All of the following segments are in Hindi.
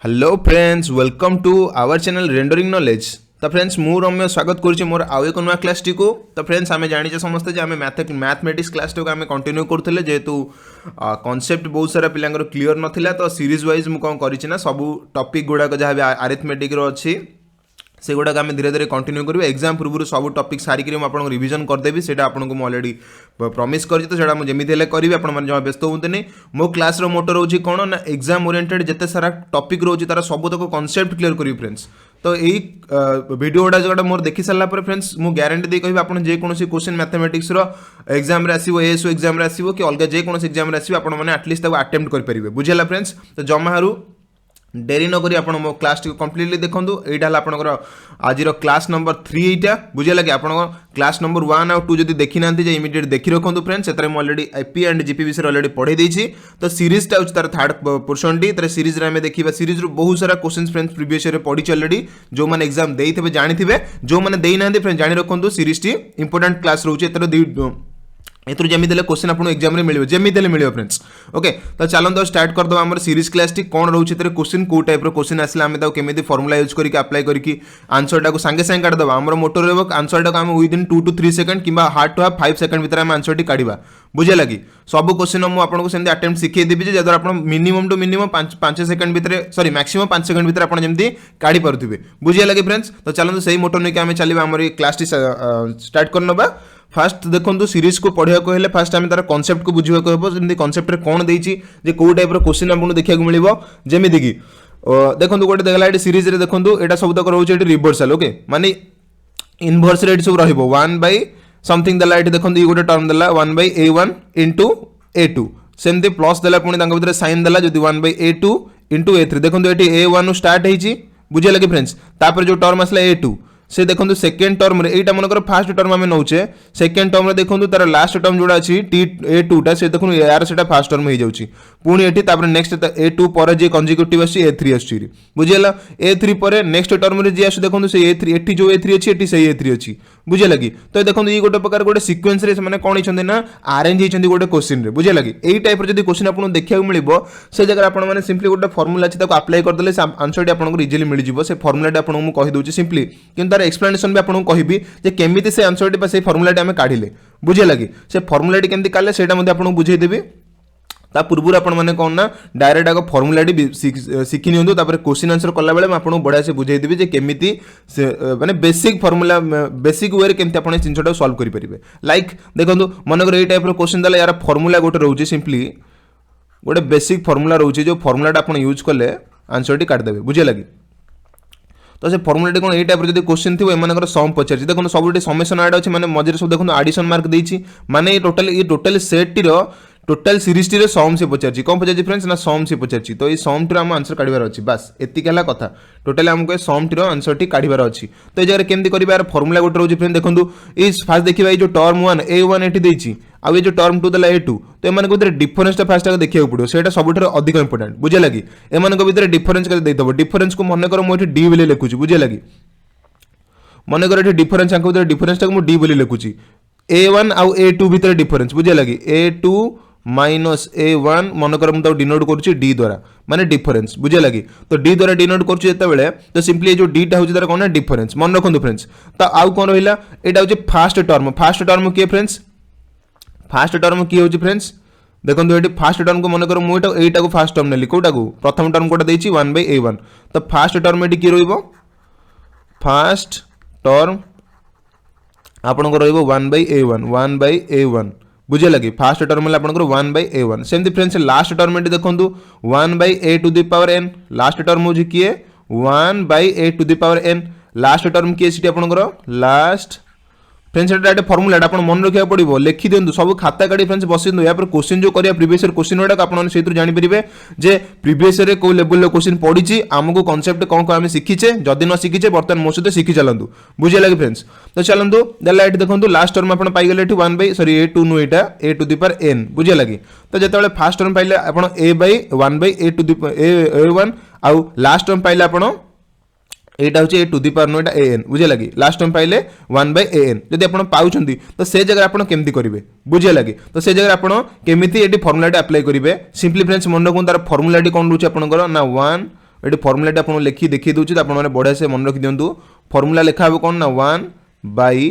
Hello friends welcome to our channel rendering knowledge. तो फ्रेंड्स मु रम्य स्वागत करुच्ची मोर आउ एक नुआ क्लास टी को। तो फ्रेंड्स आम जाने समस्ते जे आम मैथमेटिक्स क्लास टी को आम कंटिन्यू करूँ जेहेतु कॉन्सेप्ट बहुत सारा पिलांगर क्लीयर नथिला। तो सीरीज वाइज मु कौन करिछि ना सब टॉपिक गुड़ाक जहाँ आरिथमेटिक रो अच्छी से गुड़ाक आम धीरे धीरे कंटिन्यू करेंगे। एग्जाम पूर्व सब टॉपिक सारिक आपको रिविजन करदेवी से आपको अलरेडी प्रॉमिस कर तो सेटा मुझे करी आपने जमा व्यस्त होते नहीं। मो क्लास मोटो रोचे कौन ना एग्जाम ओरिएंटेड जिते सारा टॉपिक रोचे तार सब तक कॉन्सेप्ट क्लियर करी फ्रेंड्स। तो यही भिडियोटा जो मोर देखी सारा फ्रेंड्स मु ग्यारंटी दे कह आप जेकोसी क्वेश्चन मैथमेटिक्स एग्जाम आसो एएसओ एग्जाम आसो कि अलग जेकोसी एग्जाम आसो आपने आटलिस्ट अटेम्प्ट करेंगे। बुझेगा फ्रेंड्स। तो जमारू डेरी नक आप मो क्लास टी कम्प्लीटली देखूँ। यहाँ आपंकर आज क्लास नंबर 3 यहाँ बुझेगा कि आप क्लास नंबर 1 और 2 जब देखी ना इमिडिएट देखी रखुँ फ्रेंड्स। से अलरेडी एपी एंड जीपी विषय अलरेडी पढ़े देती। तो सीरीजटा हूँ तार थर्ड पोर्सन टी तर सीरीज में देखा सीरीज बहुत सारा क्वेश्चन फ्रेंड्स प्रीवियस ईयर पढ़ी अलरेडी जो मैंने एग्जाम देते जानी जो मैंने देना फ्रेंड्स जानी रखुँ सीरीज टी इंपोर्टेंट क्लास रोचे एथुर जमी देले क्वेश्चन आपको एग्जाम रे मिलियो जमी देले मिलियो फ्रेंड्स। ओके तो चलो स्टार्ट कर दो हमर सीरीज क्लास टी कौन रोचे तेरे क्वेश्चन को टाइप रो क्वेश्चन आसला आमे ताको केमिति फार्मूला यूज करके अप्लाई करके आंसर टा को संगे संगे काट दबा। हमर मोटर रहबो आंसर टा को हम विदिन 2 to 3 सेकंड किबा हार्ड टू हाफ 5 सेकंड भीतर हम आंसर टी काढिबा। बुझे लगी सब क्वेश्चन मु आपको सेमती अटेम्प्ट शिखै देबी जे जदर आपण मिनिमम टू मिनिमम 5 सेकंड भीतर सॉरी मैक्सिमम 5 सेकंड भीतर आपण जेमती काढी परथुबे। बुझे लगी फ्रेंड्स। तो चलो सही मोटर नै के हम चलीबा हमर क्लास टी स्टार्ट करनबा। फास्ट देखो सीरीज को पढ़ा को हेले फास्ट आम तार कॉन्सेप्ट को बुझा को हेबो जेमती कॉन्सेप्ट रे कोन देछि जे को टाइप रो क्वेश्चन आपन देखिया को मिलिबो जेमिति कि देखो गोटे देखला एटी सीरीज रे देखो एटा सब तक रहउछि एटी रिवर्सल। ओके माने इनवर्स रे एटी सब रहइबो 1 बाय समथिंग दला एटी देखो ई गोटे टर्म दला 1 बाय a1 इनटू a2 सेमती प्लस दला पुनी तांग भीतर साइन दला जदी 1 बाय a2 इनटू a3 देखो एटी a1 स्टार्ट हेछि। बुझे लगे फ्रेंड्स। तापर जो टर्म आसला a2 से देखो सेकेंड टर्म रे एटा मनकर फर्स्ट टर्म आमे नौचे सेकेंड टर्म रे देखो तार लास्ट टर्म जोड़ा अछि टी a2 टा से देखो यार सेटा फर्स्ट टर्म हे जाउची पुनी एठी तापर नेक्स्ट a2 पर जे कंसेक्यूटिव अछि a3 अछि। बुझेला a3 पर नेक्स्ट टर्म रे जे आसु देखो से a3 एठी जो a3 अछि एठी सही a3 अछि। बुझे लगी। तो देखो ई गोटे प्रकार गोटे सीक्वेंस रे माने कोन हिचंदे ना अरेंज हिचंदे गोटे क्वेश्चन रे। बुझे लगी। एई टाइप रे जदी क्वेश्चन आपन देखिया मिलिबो से जगह आपन माने सिंपली गोटे फार्मूला अछि ताको अप्लाई कर देले आंसर टी आपन को इजीली मिल जिवो। से फार्मूला टी आपन को कहि दोछि सिंपली किंतु तार एक्सप्लेनेशन भी आपन को कहिबी जे केमिति से आंसर टी बा से फार्मूला टी हम काढिले। बुझे लगी। से फार्मूला टी केमिति काले सेटा मध्ये आपन को बुझेई देबी। ता पूर्व आपण मैंने कौन ना डायरेक्ट आगे फर्मुला शिखी नियंतु तापर क्वेश्चन आंसर कला बेले आपको बढ़िया से बुझाई देबी जे केमिति माने बेसिक फर्मुला बेसिक वे केमिति आपण जिनसटा सॉल्व करि परिबे। लाइक देखंतु मनकर ए टाइप रो क्वेश्चन दला यार फर्मुला गोटे रहउची सिंपली गोटे बेसिक फर्मुला रहउची जो फर्मुलाटा आपण यूज कले आंसर टी काट देबे। बुझे लगी। तो से फर्मुला कौन ए टाइप जब क्वेश्चन थी एम सम पचार देखो सब समेसन आड अच्छे मझे सब देखो आडिशन मार्क देती माने टोटल सेट टी टोटल सीरीज टी सम से पचार कौन पचार फ्रेंड्स ना सम से पचार। तो ये सम टी आम आंसर काढ़ार अच्छी बास एतिक कथा टोटल आमको सम टी आंसर टी काढ़ार अच्छी। तो ये जगह केमती कर फर्मुला गोटे रोचे फ्रेंड देखो ये फास्ट देखा जो टर्म 1 a1 ये देती आउ ये जो टर्म 2 देला a2 तो एम डिफरेन्स फास्ट देखा पड़ो से सब अधिक इंपोर्टेंट। बुझे लगी। एम भर डिफरेन्स देदेव डिफरेन्स को मनकर मुझे डी बोली लिखुची। बुझे लगी। मनकर ये डिफरेन्स डिफरेन्स टाक डी बोली लिखुची a1 आउ a2 भितर डिफरेन्स। बुझे लगी। a2 माइनस a1 मनकर मुझे डिनोट करुच्ची d द्वारा माने डिफरेन्स। बुझे लगी। तो d द्वारा डिनोट करुच्ची जेतेबेले तो सिंपली जो d टा होची तार कोन डिफरेन्स मन रखंतु फ्रेंड्स। तो आउ कोन रहिला एटा होची फर्स्ट टर्म के फ्रेंड्स फर्स्ट टर्म की होची फ्रेंड्स देखो ये फर्स्ट टर्म को मनकर मुझे एटा को फर्स्ट टर्म नेली कोटा को प्रथम टर्म कोटा देछि 1 बाय a1 तो फर्स्ट टर्म एटी की रहइबो फर्स्ट टर्म आपन को रहइबो 1 बाय a1 बुझे लगी। फर्स्ट टर्म आपंकर 1 बाय a1 सेमती फ्रेंड्स लास्ट टर्म एटी देखंतु 1 by a to the power n last term होची किए 1 by a to the power n last term किए सिटी आपंकर लास्ट फ्रेंड्स एटा फर्मुला आपन मन रखिया पड़िबो लिखि दियंतु सब खाता काढी फ्रेंड्स बसि दियंतु या पर क्वेश्चन जो करिया प्रीवियस ईयर क्वेश्चन ओडा आपन सेतु जानि परिबे जे प्रीवियस ईयर को लेवल लो क्वेश्चन पडिछि हमको कांसेप्ट कोन को हम सिखिछे जदि न सिखिछे बर्तन मो सहित सिखि चलंतु। बुझे लगे फ्रेंड्स। तो चलंतु देला एटी देखंतु लास्ट टर्म आपन पाई गेले एटी 1 बाय सॉरी a2 नु एटा a to the power n। बुझे लगी। तो जेतेबेले फर्स्ट टर्म पाइले आपन a by 1 by a to the a1 आउ लास्ट टर्म पाइले आपन एटा होची a टू द पावर नो एटा an। बुझे लगी। लास्ट टर्म पाइले 1 बाय an जदि आपण पाउछंती तो से जगह आपण केमती करिवे। बुझे लगी। तो से जगह आपण केमिति एटी फार्मूला अप्लाई करिवे सिंपली फ्रेंड्स मन रखु तार फार्मूला कोन रुची आपनकर ना 1 ये फर्मुला आपको लिखी देखी दूसरी तो आपने बढ़िया से मन रखी दिंतु फर्मुला लिखा हे कौन ना 1 बाई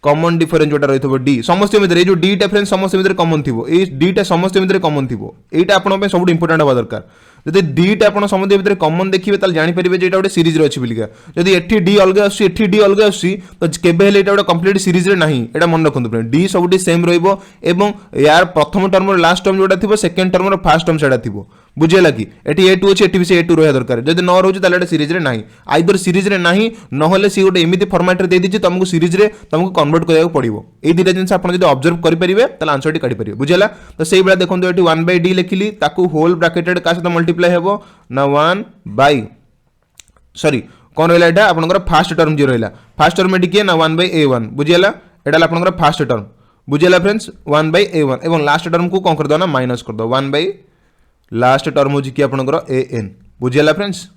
कॉमन डिफरेंस जोटा रही डी समस्त भितर जो डी टा फ्रेंड्स समस्त भितर कॉमन थी ये डी टा समस्त भितर कॉमन थी यहाँ आपन सब इंपोर्टेंट हवा दरकार जब डी टा आप समस्त भितर कॉमन देखिए तो जानीपर जो गोटे सीरीज अच्छी बोलिका जदि एठी डी अलग आसुची एठी डी अलग आसुची तो केबे हेले एटा गोटे कंप्लीट सीरीज रे नहीं एटा मन रखंतु फ्रेंड डी सबुठी सेम रहइबो एवं यार प्रथम टर्म लास्ट टर्म जोटा थिबो सेकंड टर्म फर्स्ट टर्म सेटा थिबो बुझेला कि एटी A2 अच्छी एटी भी से A2 रहा दरकार जदि न रोचे ताले सीरीज रे नहीं आइदर सीरीज रे नहीं नहले सी गोटे एमिति फॉर्मेट रे दे दीची तुमको सीरीज रे तुमको कन्वर्ट करया पड़िबो ए दुटा जिंस आपण जदि ऑब्जर्व करि परिबे ताले आंसर टी काढी परिबे बुझेला तो सेही बेला देखंतु एटी 1/d लिखिली ताकू होल ब्रैकेटेड का साथ मल्टीप्लाई हेबो ना 1 बाय सॉरी कोन रहला एटा आपनकर फर्स्ट टर्म जे रहला फर्स्ट टर्म एटी के ना 1/a1 बुझेला एटा आपनकर फर्स्ट टर्म बुझेला फ्रेंड्स 1/a1 एवं लास्ट टर्म को कोन कर दो ना माइनस कर दो 1 बाय लास्ट टर्म हो कि आपनकर an बुझेला फ्रेंड्स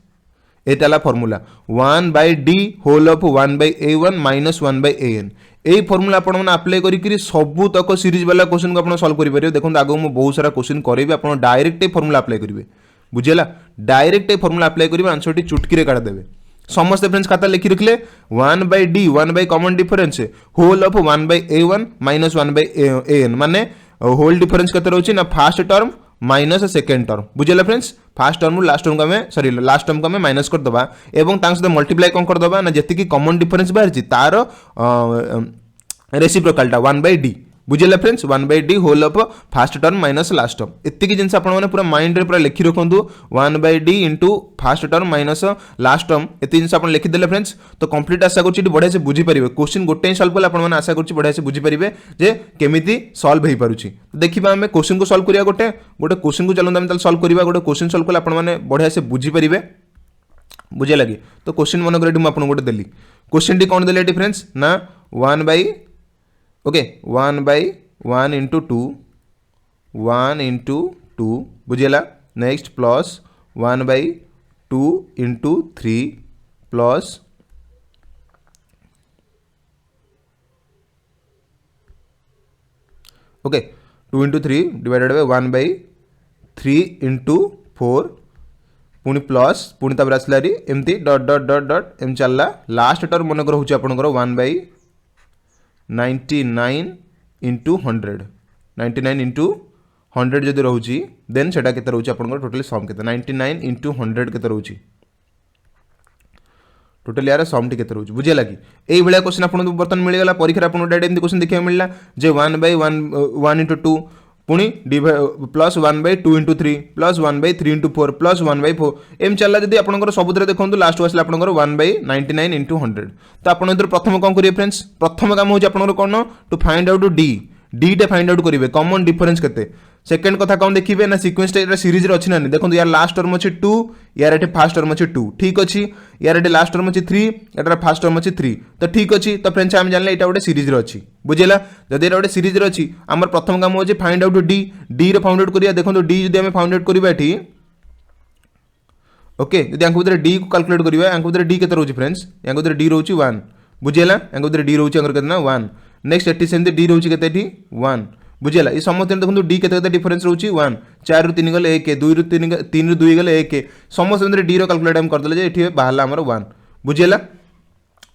एटाला formula 1/d whole of 1/a1 minus 1/an ए फार्मूला आपण माने अप्लाई करी करी सबु तक सीरीज वाला क्वेश्चन को आपण सॉल्व करि परिबे देखो आगो मु बहुत सारा क्वेश्चन करेबे आपण डायरेक्ट ए फार्मूला अप्लाई करिवे बुझेला डायरेक्ट ए फार्मूला अप्लाई करिवे आंसर टी चुटकी रे काढ देबे समस्त फ्रेंड्स खाता लिखि रखले 1/d 1 by common difference whole of 1/a1 minus 1/an माने होल डिफरेंस कते रहउची ना first term minus second term बुझेला friends first term last term को सॉरी लास्ट टर्म को माइनस कर दबा एवं तांग सहित मल्टीप्लाई कोन कर दबा ना जति की कॉमन डिफरेंस बाहर छि तार रेसिप्रोकलटा 1/d बुझेला friends 1/d whole of first term minus last term एति की जिंस आपण माने पूरा माइंड रे पूरा लिखि रखंतु 1/d into first term minus last term एति जिंस आपण लिखि देले फ्रेंड्स तो कंप्लीट आशा करछि बढ़िया से बुझी परिबे क्वेश्चन गोटे ही सॉल्व करले आपण माने आशा करछि बढ़िया से बुझी परिबे जे केमिति सॉल्व हेई पारुछि देखिबा हमें क्वेश्चन को सॉल्व करिया गोटे क्वेश्चन को चलंदा हम तल सॉल्व करिबा गोटे क्वेश्चन सॉल्व करले आपण माने बढ़िया से बुझी परिबे बुझे लगी तो क्वेश्चन मन करे हम आपण गोटे देली क्वेश्चन टी कोन देले फ्रेंड्स ना 1 बाय ओके 1/1 into 2 1 into 2 बुझेला next plus 1/2 into 3 plus okay 2 into 3 divided by 1/3 into 4 पुणी प्लस पुणी तापर आसला री एमती dot dot dot dot m चलला लास्ट टर्म मन कर होची आपनकर 1/99 into 100 99 into 100 जदि रोची देन सेटा केते रोची आपनकर टोटली सम केते 99 into 100 केते रोची टोटली यार सम टी केते रोची बुझे लागी एई बेला क्वेश्चन आपन बर्तन मिल गला परीक्षा आपन डायरेक्ट एमती क्वेश्चन देखिया मिलला जे 1/1 into 2 पुणी plus 1/2 into 3 plus 1/3 into 4 plus 1/4 m चलला जदि आपनकर सबुतरे देखंतु लास्ट वासला आपनकर 1/99 into 100 तो आपन इधर प्रथम कोन करिवे फ्रेंड्स प्रथम काम होची आपनकर कोन टू फाइंड आउट डी टे फाइंड आउट करिवे कॉमन डिफरेंस केते सेकंड कथा कोन देखिबे ना सीक्वेंस टा सीरीज रे अछि ना देखंतु यार लास्ट टर्म अछि 2 यार एटे फर्स्ट टर्म अछि 2 ठीक अछि यार एटे लास्ट टर्म अछि 3 एटा फर्स्ट टर्म अछि 3 तो ठीक अछि तो फ्रेंड्स हम जानले एटा गोटे सीरीज रे अछि बुझेला जदि एटा गोटे सीरीज रे अछि हमर प्रथम काम होछि फाइंड आउट डी रे फाइंड आउट करिया देखंतु डी जदि हम फाइंड आउट करिबा एठी ओके जदि अंक भीतर डी को कैलकुलेट करिबा अंक भीतर डी केते रहउछि फ्रेंड्स अंक भीतर डी रहउछि 1 बुझेला अंक भीतर डी रहउछि अंक केते ना 1 नेक्स्ट एटी सेम डी रहउछि केते एठी 1 बुझेला ये समस्त देखो डी केते डिफरेंस रहउछि 1 4 रु 3 गले 1 2 रु 3 रु 2 गले 1 समस्त डी रो कैलकुलेट हम कर देले जे एठी बाहरला हमर 1 बुझेला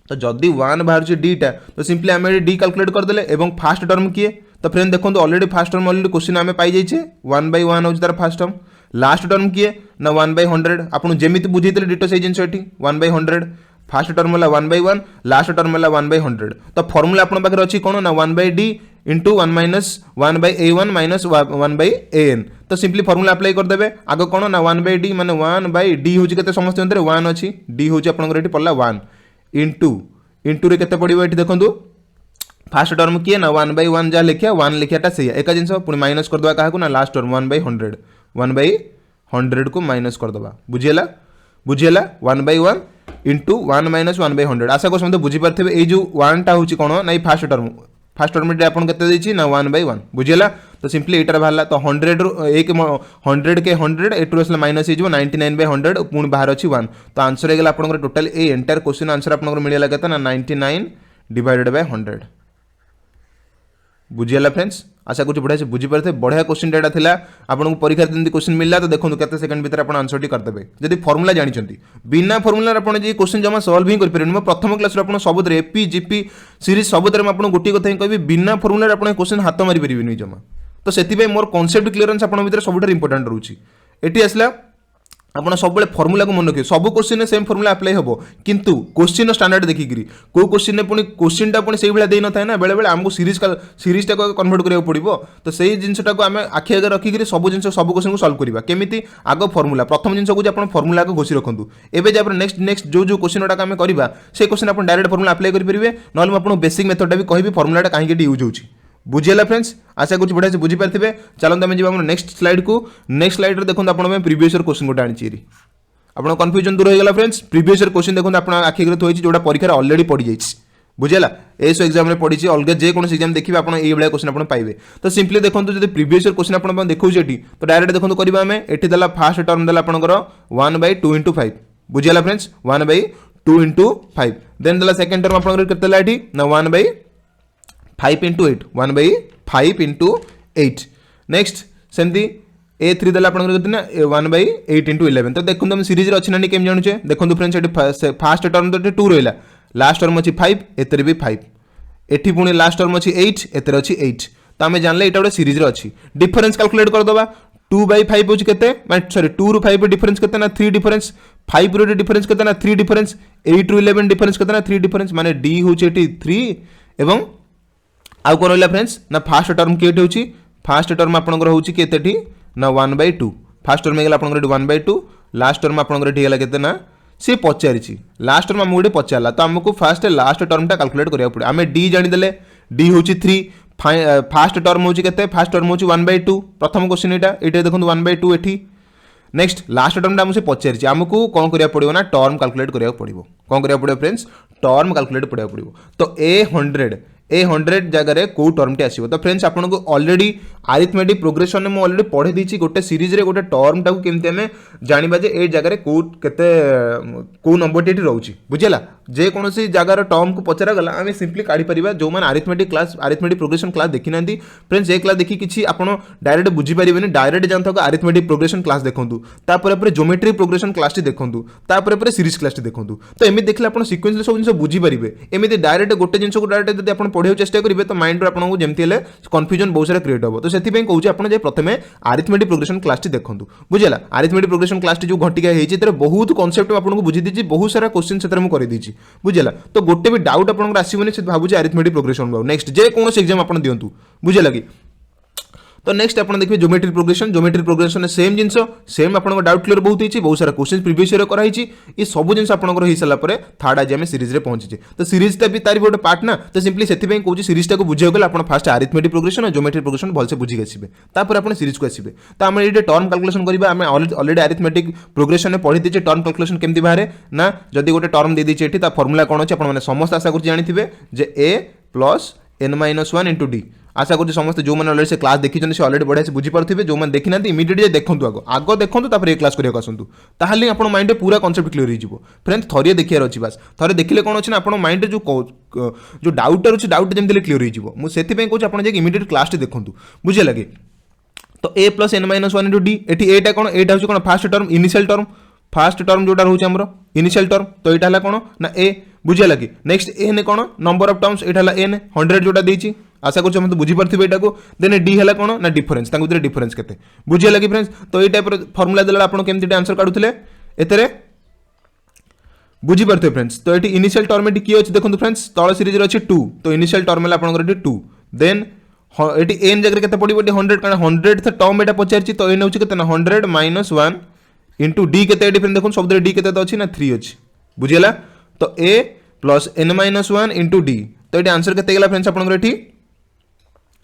तो जदि 1 बाहर जे डी टा तो सिंपली हम डी कैलकुलेट कर देले एवं फर्स्ट टर्म किए तो फ्रेंड देखो already first term already question हमें पाई जाइछे 1/1 होछि तार फर्स्ट टर्म लास्ट टर्म किए ना 1/100 आपन जेमिति बुझितले डिटो से जिंस एठी 1/100 फर्स्ट टर्म है 1/1 लास्ट टर्म है 1/100 तो फॉर्मूला अपन पाखे अच्छी कौन ना 1/d into 1 minus 1/a1 minus 1/an तो सिंपली फॉर्मूला अप्लाई कर देबे आगे कौन ना 1/d माने 1/d होची केते समस्त अंदर 1 अछि d होची अपन एठी पड़ला 1 इंटू रे केते पड़िबो एठी देखंतु फर्स्ट टर्म किए ना 1/1 जा लिखिया 1 लिखियाटा से एका जिंस पुनी माइनस कर दबा काहा को ना लास्ट टर्म 1/100 को माइनस कर दबा बुझियला 1/1 इंटू 1 माइनस 1/100 आशा कर समझ बुझी पारथिबे ए जो 1 टा होची कोन ना फर्स्ट टर्म रे आपन केते देछि ना 1/1 बुझियला तो सिंपली एटार भाला तो 100 रो 100 के 100 एटू असला माइनस हे जो 99/100 पुनी बाहर अछि 1 तो आंसर हे गेला आपन total A entire question answer आपन मिलिया केते ना 99 डिवाइडेड बाय 100 बुझीगला फ्रेंड्स आशा करूँ बढ़िया से बुझीपारे बढ़िया क्वेश्चन एटा थिला आपको परीक्षा जमी क्वेश्चन मिलला तो देखो केते सेकंड भीतर आप आंसर टी करदेवे जदि फर्मुला जानते बिना फर्मुला आप क्वेश्चन जमा सल्व ही करें मो प्रथम क्लास सब एपी जीपी सीरीज सब मुझे गोटे कथा कहि बिना फर्मुला आप क्वेश्चन हाथ मारी पारे जमा तो से मोर कॉन्सेप्ट क्लीयरेंस आप सब इंपोर्टेंट रोचे ये आसला आपड़ सब फर्मुला को मन रखिए सब क्वेश्चन सेम फर्मुला अप्लाई हम किंतु क्वेश्चन स्टैंडर्ड देखिकी कौ क्वेश्चन पुणी क्वेश्चनटा पुणी से भाई न था ना बेले बेले आमको सीरीजटा को कन्वर्ट करा पड़ो तो सही जिनटा को आम आखि आगे रखिक सब जिन सब क्वेश्चन को सल्व करवा केमी आग फर्मुला प्रथम जिन को आप फर्मुला को घोषी रखु एवं नेक्स्ट जो क्वेश्चन गुड़ा आम करवा से क्वेश्चन आप डायरेक्ट फर्मुला अप्लाई करेंगे ना आपको बेसिक मेथडा भी कहि फर्मुलाटा कहीं यूज होची बुझीगला फ्रेंड्स आशा करूँ बढ़िया से बुझीपारे चलते आम जाम नेक्स्ट स्लाइड को नेक्स्ट स्लाइड देखो आप प्रीवियस ईयर क्वेश्चन गोटे आनी आपन कन्फ्यूजन दूर होगा फ्रेंड्स प्रीवियस ईयर क्वेश्चन देखो आप आखिर थोड़ी जोटा परीक्षा ऑलरेडी पड़ जाए बुझेगा एस एग्जाम में पड़ी अलग जेको एग्जाम देखिए आप क्वेश्चन आप पाइबे तो सिंपली देखो जो प्रीवियस ईयर क्वेश्चन आप देखो तो डायरेक्ट देखो करवा आम ये देला फास्ट टर्म देला आपंकर 1/2 × 5 बुझेगा फ्रेंड्स 1/2 × 5 देन देला सेकंड टर्म आपंकर केते देला एठी ना 1/5 × 8 1/5 × 8 नेक्स्ट सेमती A3 देला आपन केतना 1/8 × 11 तो देखो हम सीरीज रे अछि नानी केम जानुचे देखो फ्रेंड्स एटी फर्स्ट टर्म तो 2 रहला लास्ट टर्म अछि 5 एतरे भी 5 एठी पुणी लास्ट टर्म अछि 8 एतरे अछि 8 तो आमे जानले एटा गोटे सीरीज रे अछि डिफरेंस कैलकुलेट कर दबा 2/5 होछि केते माने सॉरी 2 ରୁ 5 डिफरेंस केते ना 3 डिफरेंस 5 रो डिफरेंस केते ना 3 डिफरेंस 8 ରୁ 11 डिफरेंस केते ना 3 डिफरेंस माने D होछि एटी 3 एवं आउ कोन रहला फ्रेंड्स ना फर्स्ट टर्म केटे होछि फर्स्ट टर्म आपनकर होछि केतेठी ना 1/2 फर्स्ट टर्म गला आपनकर 1/2 लास्ट टर्म आपनकर गला केते ना से पचारिछि लास्ट टर्म हम गोटे पचारला तो हमको फर्स्ट लास्ट टर्मटा कैलकुलेट करिया पड़े आमे D जानि देले D होछि 3 फर्स्ट टर्म होछि केते फर्स्ट टर्म होछि 1/2 प्रथम क्वेश्चन एटा देखो 1/2 एठी नेक्स्ट लास्ट टर्मटा हमसे पचारिछि हमको कोन करिया पड़िबो ना टर्म कैलकुलेट करिया पड़िबो कोन करिया पड़िबो फ्रेंड्स टर्म कैलकुलेट करिया पड़िबो तो A100 जगह कौ टर्म टे आसीबो तो फ्रेंड्स आपको ऑलरेडी अरिथमेटिक प्रोग्रेशन में ऑलरेडी पढ़े दीची गोटे सीरीज रे गोटे टर्म टाको केमते हमें जानिबा जे ए जगह कौ केते कौ नंबर टी रहउची बुझिला जे कोनोसी जगार टर्म को पचरा गला आमे सिंपली काढी परिबा जो मान अरिथमेटिक प्रोग्रेशन क्लास देखि नांती फ्रेंड्स ए क्लास देखि किछि आपण डायरेक्ट बुझी परिबेनी डायरेक्ट जानथो अरिथमेटिक प्रोग्रेशन क्लास देखंतु तापर पर ज्योमेट्री प्रोग्रेशन क्लास टी देखंतु तापर पर सीरीज क्लास टी देखंतु तो एमि देखले आपण सीक्वेंस सब जिंस बुझी परिबे एमिति डायरेक्ट गोटे जिंस को डायरेक्ट जदि आपण पढ़ियो चेष्टा करिवे तो माइंड रो आपनको जेमति हेले कंफ्यूजन बहुत सारा क्रिएट हो तो सेति पे कहूची आपण जे प्रथमे अरिथमेटिक प्रोग्रेशन क्लास टी देखंतु बुझिला अरिथमेटिक प्रोग्रेशन क्लास टी जो घंटिका हेची तरे बहुत कांसेप्ट आपनको बुझी दिची बहुत सारा क्वेश्चन सेतर मु करि दिची बुझिला तो गोटे भी डाउट आपनको आसीबनी से भाबुची अरिथमेटिक प्रोग्रेशन नेक्स्ट जे कोन एग्जाम आपण दियंतु बुझिला कि तो नेक्स्ट आप देखिए ज्योमेट्री प्रोग्रेशन सेम जिनस सेम आप डाउट क्लियर बहुत सारा क्वेश्चन प्रीवियस ईयर कराई ये सब जिन आपंकर हो सारा पर थर्ड आज आम सीरीज में पहुंचे तो सीरीजटा भी तार गोटे पार्ट ना तो सिंपली से कहूँ सीरीजटा को बुझे गले आप फास्ट अरिथमेटिक प्रोग्रेशन और ज्योमेट्री प्रोग्रेशन भलसे बुझी आसवे तापर आप सीरीज को आसवे तो आम ये टर्म कैलकुलेशन करवा आम ऑलरेडी अरिथमेटिक प्रोग्रेशन में पढ़ी दीजिए टर्म कैलकुलेशन केमती बाहर ना जदि गोटे टर्म दे दीजिए ये फर्मुला कौन अच्छे आप समस्त आशा कर जानते जे A + n-1 × D आशा करूँ समस्त जो मैंने ऑलरेडी से क्लास देखी से ऑलरेडी बढ़िया से बुझी पारे जो मैंने देखी ना इमीडिएटली देखूँ आग देखूँ तापर ये क्लास करने आसतु ताहले आप माइंड पूरा कॉन्सेप्ट क्लियर हो फ्रेंड्स थोड़े देखिए अच्छी बास थोड़े देखिले कौन अच्छे ना आप माइंड जो डाउट अच्छे डाउट जमी क्लियर होती कहूँ आप इमीडिएट क्लास देखूँ बुझे लगे तो A + n-1 × D एटी एटा कौन एटा हूँ कौन फास्ट टर्म फास्ट टर्म जोटा रोचे आमर इनिशियल टर्म तो यहाँ है कौन ना A बुझे लगे नेक्स्ट एन कौन नंबर ऑफ टर्म्स यहाँ है n 100 जोटा देती आशा करूँ मतलब बुझीपारे यहाँ को देन D है कौन ना डिफरेंस भर डिफरेंस के बुझे लगे फ्रेंड्स तो ये टाइप फर्मुला देला आप केमती आंसर काढुले एतरे बुझीपारे फ्रेंड्स तो ये इनिशियल टर्म ये किए अच्छे देखो फ्रेंड्स तल सीरीज अच्छे 2 तो इनिशियल टर्म है आप 2 देन ये एन जगह के पड़ो 100 कारण 100 टर्म यहाँ पचार तो एन हूँ के 100 - 1 इंटू D के डिफरेंस देखो सब D के अच्छी ना 3 अच्छी बुझेगा तो A + n-1 × D तो ये आंसर के फ्रेंड्स आपंकर ये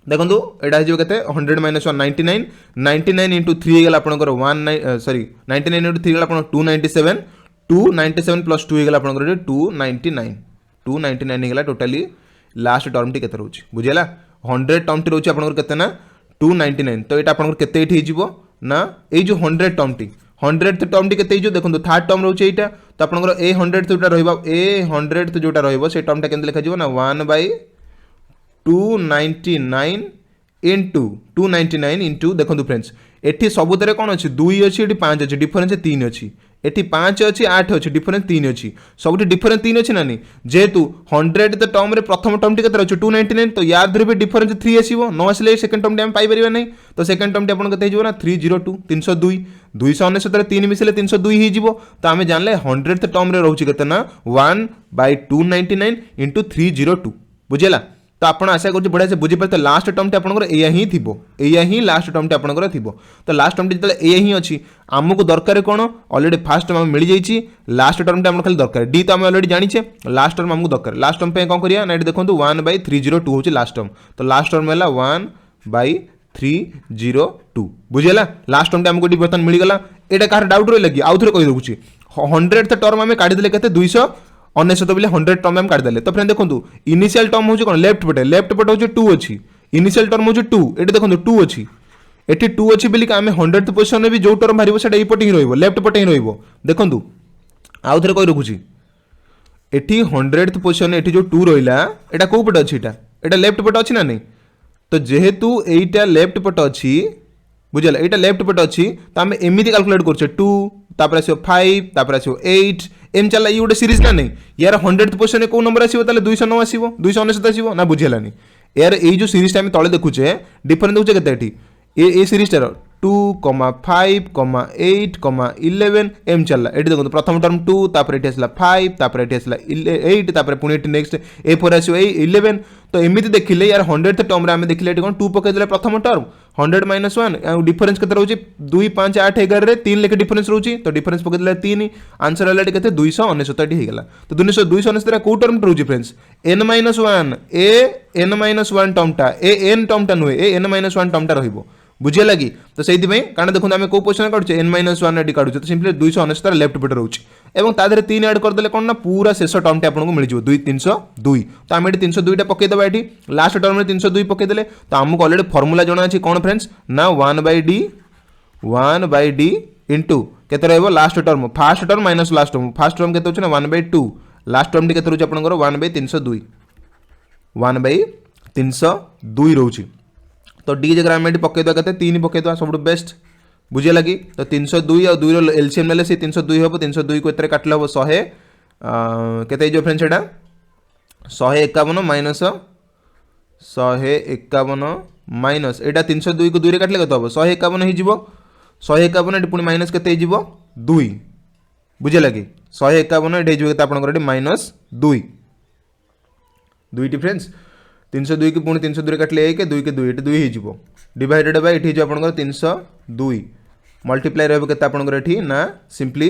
देखो यहाँ हो 100 - 1 99 99 × 3 गला आपंकर 99 × 3 गला 297 297 + 2 गला आपंकर 299 गला टोटाली लास्ट टर्म टी केते रहउची बुझेला 100 टर्म टी रहउची आपंकर केते ना 299 तो ये आपंकर केते एठी हिजिवो ना ए जो 100 टर्म टी 100 टर्म टी केते देखो थर्ड टर्म रोचे एटा तो आपनकर A100 जोटा रहइबा A100 जोटा रहइबो से टर्म टा केंते लिखा जीवो ना 1/2 299 इंटू देखो फ्रेंड्स एठी सबुतरे कौन अच्छी 2 अच्छी एठी 5 अच्छी डिफरेन्स 3 अच्छी एठी 5 अच्छी 8 अच्छी डिफरेन्स 3 अच्छी सब डिफरेन्स 3 अच्छी ना नहीं जेहेतु 100 तो टर्म रे प्रथम टर्म टी केते अच्छे 299 तो या धरे भी डिफरेन्स 3 आसीबो न आसले सेकंड टर्म टी हम पाई परिबा नहीं तो सेकंड टर्म टी आपन केते हिजो ना 302 302 299 रे 3 मिसले 302 ही जीवो तो आमे जानले 100th टर्म रे रहउची केते ना 1/299 इंटू 302 बुझेला तो आप आशा कर बढ़िया से बुझीपारे तो लास्ट टर्म टी आपंकर एया ही थी एया ही लास्ट टर्म टी आपंकर थी तो लास्ट टर्म टी जो एया ही अच्छी आमको दरकार कौन अलरेडी फास्ट टर्म मिल जाइए लास्ट टर्म टी खाली दरकार डी तो आम अलरेडी जानीचे लास्ट टर्म आमको दरकार लास्ट टर्म पे कौन करिया ना देखो 1/302 हूँ लास्ट टर्म तो लास्ट टर्म है 1/302 बुझेगा लास्ट टर्म टी आमको बर्तमान मिलगला यहाँ कह डाउट रही लगी आउ थे कही दूसरी 100th टर्म आम काढ़ीदे के 299 बोले 100 टर्म हम काढ़ीदे तो फ्रेंड देखो इनिशियल टर्म हूँ कौन लेफ्ट पटे हूँ 2 अच्छी इनिशियल टर्म हूँ 2 ये देखो 2 अच्छी एटी 2 अच्छी बोलिक आम 100th पोजिशन में भी जो टर्म बाहर से पटे ही लेफ्ट पटे ही देखो आउ थे कही रखुची एटी 100th पोजिशन एटी जो 2 रहा यहाँ कौ पटे अच्छी यहाँ लेफ्ट पटे अच्छी ना नहीं तो जेहेतु यहीटा लेफ्ट पटे अच्छी बुझेगा यहाँ लेफ्ट पटे अच्छी तो आम एमती कैलकुलेट कर 2 तापर आसो 5 तापर आसो 8 एम चला ये गोटे सीरीज ना नहीं यार 100th पोजिशन में कौ नंबर आसो 209 आसो 299 आसो ना बुझेलानी यार ये जो सीरीज आम तले देखुचे डिफरेन्स देखुचे के ये सीरीज टार 2, 5, 8, 11 एम चलला ये देखो प्रथम टर्म 2 तापर ये आसला 5 तापर ये आसला 8 तापर पुणी नेक्स्ट ए फोर आसो 11 तो एमती देखिले यार 100th टर्म आम देखिले कौन 2 पकईदे प्रथम टर्म 100 - 1 डिफरेन्स के रोचे 2, 5, 8, 11 3 लेखे डिफरेन्स रोचे तो डिफरेन्स पकईदे 3 आंसर है के 299 होगा तो 299 कौ टर्म रोचे friends n - 1 A n - 1 टर्मटा A N टर्मटा नुहे ए n - 1 टर्मटा रही बुझे लगी तो से कारण देखो आम कौ पोजिशन काटुचे n - 1 काटुचे तो सिंपली 299 लेफ्ट पटे रोचे और तादेह 3 ऐड करदे कौन ना पूरा शेष टर्म टी आपको मिल 302 तो आम ये 302 पकईदेवा ये लास्ट टर्म में 302 पकईदे तो आमको अलरेडी फर्मुला जना अच्छी कौन फ्रेंड्स ना 1/d इंटू के last term fast term minus last term fast term के 1/2 लास्ट टर्म टी के आप 1/302 1/302 रोचे तो डी जगह आम ये पकईदा के 3 पकईदा सब बेस्ट बुझे लगी तो 302 और 2 एलसीएम ले 302 हम 302 को इतने काटले हम 100 के फ्रेंड्स एटा 151 माइनस 151 माइनस एटा 302 को 2 रे काटले कत हम 151 हो 151 पुणी माइनस के 2 बुझे लगी 151 ये आपंकर माइनस 2 दुईटी फ्रेंड्स 302 की पुणी 302 रे काटले 1 2 के 2 ये 2 हो डिवाइडेड बाय ये आपंकर 302 मल्टीप्लाई रही के आपंकर ये ना सिंपली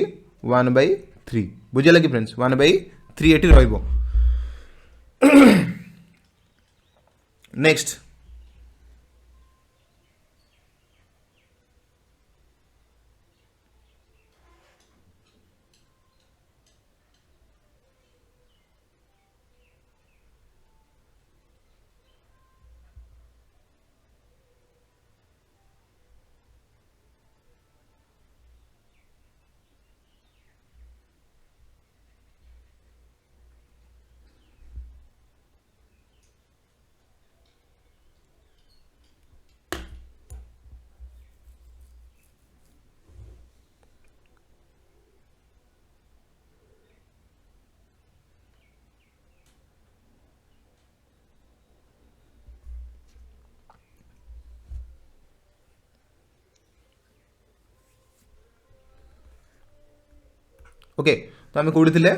1/3 बुझे लगी फ्रेंड्स 1/3 ये रही नेक्स्ट ओके तो आम कौटी थे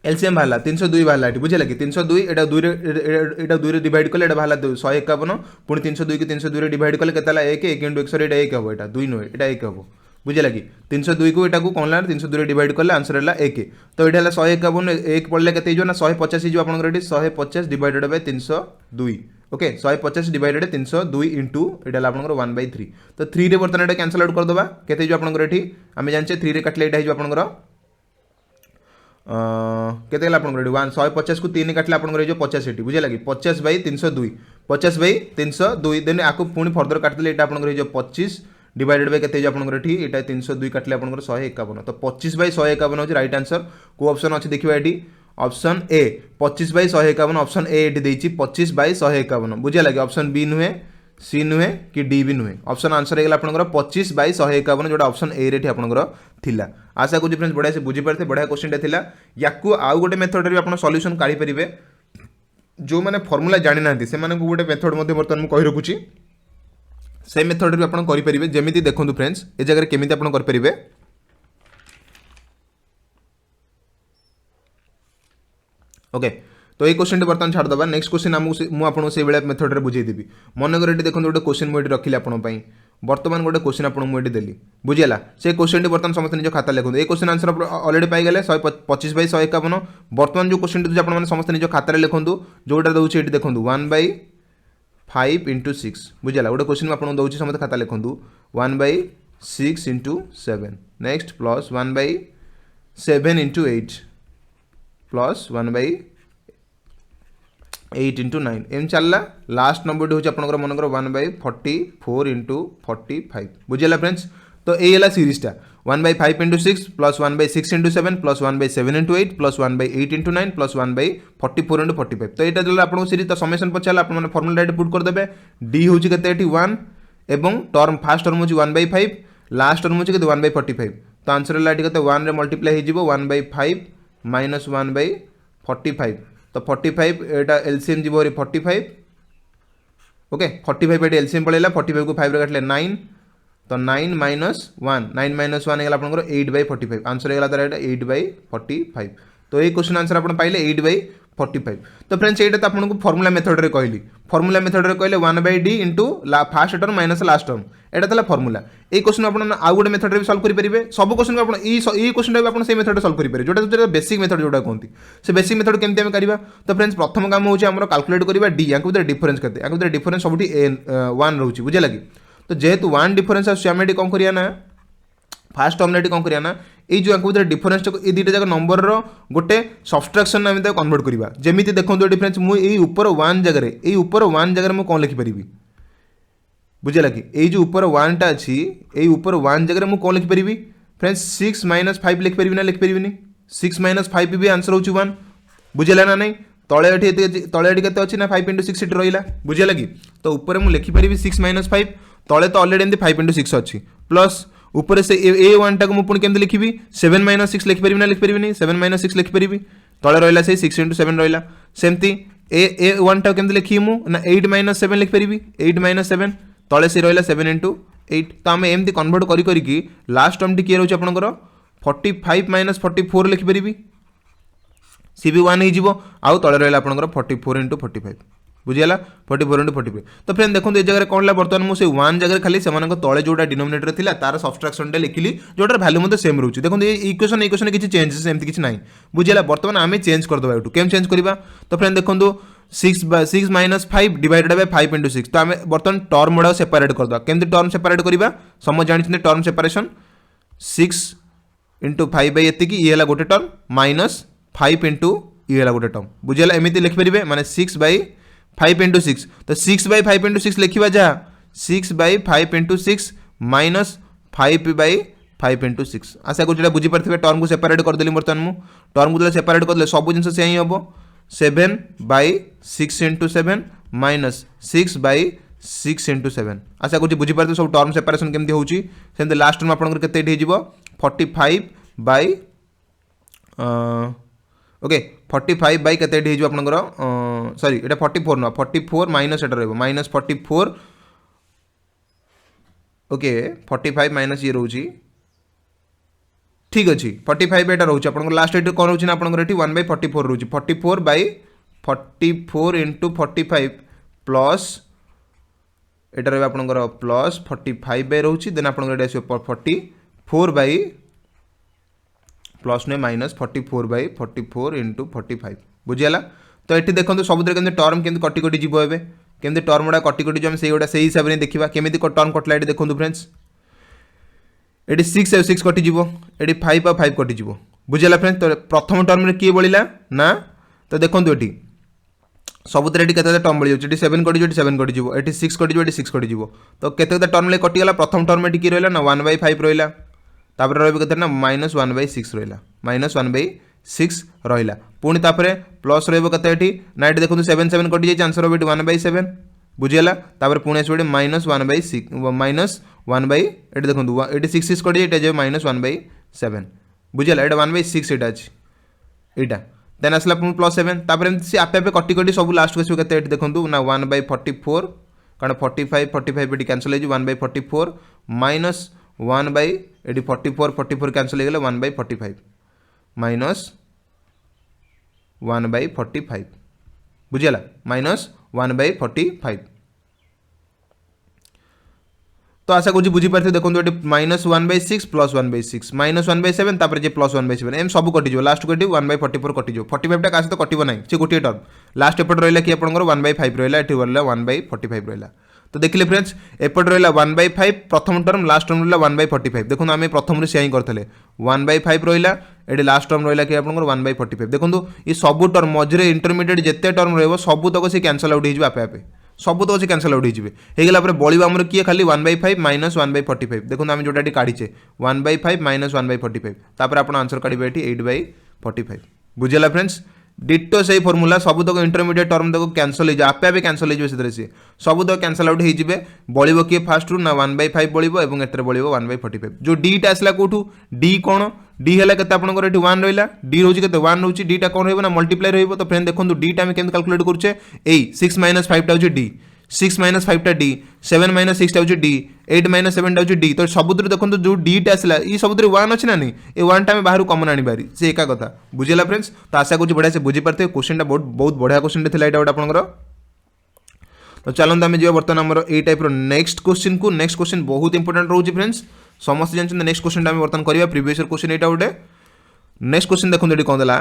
एलसीएम बाहर 302 बाहर बुझे लगे 302 यहाँ 2 डिवाइड कले बाहर 151 पुणी 302 की 302 डिवाइड कले के 1 इंटू 100 यहाँ 1 हम यहाँ 2 नुहे यहाँ 1 हम बुझे लगी 302 को यहाँ कौन ला 302 डिवाइड कले आंसर है 1 तो ये 151 1 पड़े के 150 हो आप 150 divided by 302 okay 150 divided 302 into ये आप 1/3 तो 3 रे बर्तमान ये कैंसल आउट करदे के आपंकर ये आम जाने 3 रे काटले यहाँ आपंकर केते 150 को 3 काटले आपंकर 50 बुझे लगी 50/302 50/302 देन आपको पुणी फर्दर काटदे ये आपंकर 25 डिवाइडेड बाय केते आपंकर ये 302 काटले आपंकर 151 तो 25/151 हो राइट आंसर को ऑप्शन अच्छे देखिए ये ऑप्शन ए 25/151 ऑप्शन ए ये देती 25/151 बुझे लगे ऑप्शन बी नुहे सी नुहे कि डी भी नुहे ऑप्शन आंसर होगा आपंकर 25/151 जो ऑप्शन ए रे आपंकर थिला आशा करूँ फ्रेंड्स बढ़िया से बुझीपारे बढ़िया क्वेश्चन थिला या आउ गोटे मेथड आप सॉल्यूशन काढ़ी पारे जो मैंने फॉर्मूला जानी ना से गोटे मेथड बर्तमान मुझे कही रखुची से मेथड भी आप करेंगे जमी देखो फ्रेंड्स ए जगह केमी आप करेंगे ओके तो ये क्वेश्चन बर्तमान छाड़दबा नेक्स्ट क्वेश्चन आमको से भाई मेथड में बुझेदेवी मनकर ये देखो गोटे क्वेश्चन मुझे रखी आपंपाई बर्तमान गोटे क्वेश्चन आपको मुझे देली बुझेगा से क्वेश्चन बर्तमान समस्त निज खाता लिखते ये क्वेश्चन आंसर अलरेडी पाइगले 25/151 बर्तमान जो क्वेश्चन आपने समस्त निज खाता लिखूँ जोटा दूसरी ये देखो 1/5 × 6 बुझेगा गोटे क्वेश्चन आपको दूसरी समस्त खाता लिखूँ 1/6 × 7 नेक्स्ट प्लस 1/7 × 8 प्लस 1/8 × 9 एम चलला लास्ट नंबर हूँ आप मनकर 1/44 × 45 बुझेगा फ्रेंड्स तो ये है सीरीजटा 1/5 × 6 प्लस 1/6 × 7 प्लस 1/7 × 8 प्लस 1/8 × 9 प्लस 1/44 × 45 तो यहाँ जो आपको सीरीज तो समेसन पचारा आप फर्मुला पुट करदे डी हूँ के 1 एवं टर्म फास्ट टर्म हूँ 1/5 लास्ट टर्म हूँ 1/45 तो आंसर है ये 1 रे मल्टीप्लाई हो 1/5 माइनस 1/45 तो 45 एटा एलसीएम जीव 45 ओके 45 ये एलसीएम पड़ेगा 45 को 5 काटले 9 तो 9 माइनस 1 9 माइनस 1 है आपंकर 8/45 आंसर है तार 8/45 तो ये क्वेश्चन आंसर आप पाइले 8/45 तो फ्रेंड्स ये आपको फॉर्मूला मेथड रे कहली फॉर्मूला मेथड रे कहले 1/d into fast term minus last term एटा था फॉर्मूला ये क्वेश्चन आप आउ गोटे मेथड रे सॉल्व करेंगे सब क्वेश्चन आप क्वेश्चन आप से मेथड सॉल्व करेंगे जोटा बेसिक मेथड जोटा कहते से बेसिक मेथड केमती आम करवा तो फ्रेंड्स प्रथम काम होची हमर कैलकुलेट करवा डी या डिफरेंस केते या डिफरेंस सब 1 रोची बुझे लगी तो जेहेतु 1 डिफरेंस आम ये कौन करिया ना फास्ट टर्म ये कौन करिया ना ये जो आपको डिफरेंस ये दुटा जाक नंबर गोटे सब्सट्रैक्शन आम कन्वर्ट करवा जमी देखो डिफरेंस मुझे ऊपर 1 जगह ये ऊपर 1 जगह मुझे कौन लिखिपारि बुझे लगे ये जो ऊपर 1 टा अच्छी ये ऊपर 1 जगह मुझे कौन लिखिपारि फ्रेंड्स 6 - 5 लिखिपारि ना लिखिपारि 6 - 5 भी आंसर हो 1 बुझेगा ना नहीं तले तले के अच्छी ना 5 × 6 रहा बुझे लगी तो ऊपर मुझे लिखिपारि 6 - 5 तले तो अलरेडी एमती 5 × 6 अच्छी प्लस ऊपर से A1 टाक मुझे केमती लिखी 7 - 6 लिखिपारि ना लिखिपारि 7 - 6 लिखिपारि तले रहा से 6 × 7 रहा सेमती A1 टाक केमती लिखी ना 8 - 7 लिखिपारि 8 - 7 तले से रहा 7 × 8 तो आम एमती कन्वर्ट करी लास्ट टर्म टी किए रोचे आपंकर 45 - 44 लिखिपारि सी भी 1 हो आउ तले रहा आपंकर 44 × 45 बुझीगला 44 × 45 तो फ्रेंड देखो ये जगह कौन बर्तमान मुझे 1 जगह खाली से तले जोटा डिनोमिनेटर था तार सब्सट्रैक्शन लिखिली जोटार भैल्यू सेम रोचे देखो ये इक्वेशन किसी चेंजेस एमती किसी ना बुझीगला बर्तमान आम चेंज करदे यूँ केम चेंज करवा तो फ्रेंड देखो 6 - 5 डिवाइडेड बाय 5 × 6 तो आम बर्तमान टर्म गुड़ा सेपरेट करदे केमती टर्म सेपरेट करवा समझ जानते टर्म सेपरेशन 6 × 5 ये है गोटे टर्म माइनस 5 × ये है गोटे टर्म बुझेगा एमती लिखिपारे माने 6/5 × 6 तो 6/5 × 6 लिखा जहाँ 6/5 × 6 माइनस 5/5 × 6 आशा करूँ बुझीपारे टर्म को सेपरेट करदेली बर्तमान मुझे टर्म को सेपरेट करदे सब जिन से ही हम 7/6 × 7 माइनस 6/6 × 7 आशा करूँ बुझीपारे सब टर्म सेपरेशन केमती होती लास्ट टर्म आपंकर के 45 बाय ओके 45 बाय केते हो आपनकर सॉरी एटा 44 ना 44 माइनस एटा रहबो माइनस 44 ओके 45 माइनस ये रोची ठीक अच्छे 45 एटा रोची आपनकर लास्ट एटा कोन रोची ना आपनकर एटी 1/44 रोची 44 बाय 44 × 45 प्लस एटा रहबो आपनकर प्लस 45 बाय रोची देन आपनकर एटा 44 बाय प्लस ने माइनस 44/44 × 45 बुझीगला तो ये देखो सब टर्म केमती कटि कटि जीव ए केमती टर्म गुड़ा कटि कटि जो से गुड़ा से हिसाब से देखा केमी टर्म कटला ये देखो फ्रेंड्स ये 6 और 6 कटिज ये 5 और 5 कटिज बुझेगा फ्रेंड्स तो प्रथम टर्म में किए बढ़ला ना तो देखो ये सबुत ये टर्म बढ़ जाए 7 कटिज 7 कटिज ये 6 कटिज 6 कटिज तो केते टर्म कटिगला प्रथम टर्म में किए रहा ना 1/5 रहा तापर रही ना -1/6 रहा -1/6 6 रहा पुणी तापर प्लस रही ना ये देखो 7 7 कटि जाए आंसर हम 1/7 बुझीगला तापर पुणी आस -1/6 -1 देखो ये 6 6 कटि जाए -1/7 बुझीगला ये 1/6 यहाँ अच्छी यहाँ देन आसला +7 तापर एमती आपे आपे कटि कटि सब लास्ट को आसो देखो ना 1/44 कारण 45 45 ये कैंसल हो 1/44 माइनस 1/44 44 कैंसल हो 1/45 माइनस 1/45 बुझीगला माइनस 1/45 तो आशा करूँ बुझीपारे देखो ये -1/6 + 1/6 -1/7 तापर जे +1/7 एम सब कटिज लास्ट कटि 1/44 कटिज 45 टा क्या कटो ना से गोटे टर्म लास्ट एपट रहा कि आप 1/5 रहा ये रहा 1/45 रहा तो देखिए फ्रेंड्स एपट रहा 1/5 प्रथम टर्म लास्ट टर्म रहा 1/45 देखो आम प्रथम से ही करते 1/5 रहा ये लास्ट टर्म रहा कि आप 1/45 देखो ये सब टर्म मझे इंटरमीडिएट जिते टर्म रहा सब तक से कैंसल आउट हो आपे आपे सब तक से कैंसल आउट होगला बड़ा आमर किए खाली 1/5 माइनस 1/45 देखो आम जोटा काढ़ीचे 1/5 माइनस 1/45 तापर आप आंसर काढ़े ये 8/45 बुझेगा फ्रेंड्स डिटो से फर्मूला सब तक इंटरमीडिएट टर्म तक कैंसल हो आपे आपे कैंसल हो सब तक कैंसल आउट हो बड़ो किए फास्ट रू ना 1/5 बड़ो और एटर बड़ो 1/45 जो डीटा आसला कौटू डी कौन डी है केते आपनकर एठी 1 रहिला डी रोची केते 1 रोची डी टा कोन रहबो ना मल्टीप्लाई रहबो तो फ्रेंड देखंतु डी टा हम केम कैलकुलेट करछे ए 6 - 5 टा होची डी 6 - 5 टा डी 7 - 6 टा होची डी 8 - 7 टा होची डी तो सबुद्र देखंतु जो डी टा आसला ई सबुद्र 1 अछि ना नहीं ए 1 टा हम बाहर कॉमन आनी बारी से एका कथा बुझिला फ्रेंड्स तो आशा करछु बढ़िया से बुझी परते क्वेश्चन टा बहुत बढ़िया क्वेश्चन थिला एटा आपनकर तो चलते आम जी बर्तमान आम ये टाइप नेक्स्ट क्वेश्चन को नेक्स्ट क्वेश्चन बहुत इंपोर्टेंट रोचे फ्रेंड्स समस्त जानते नेक्स्ट क्वेश्चन आम बर्तमान करिया प्रीवियस क्वेश्चन यहाँ गोटे नेक्स्ट क्वेश्चन देखो ये कौन देला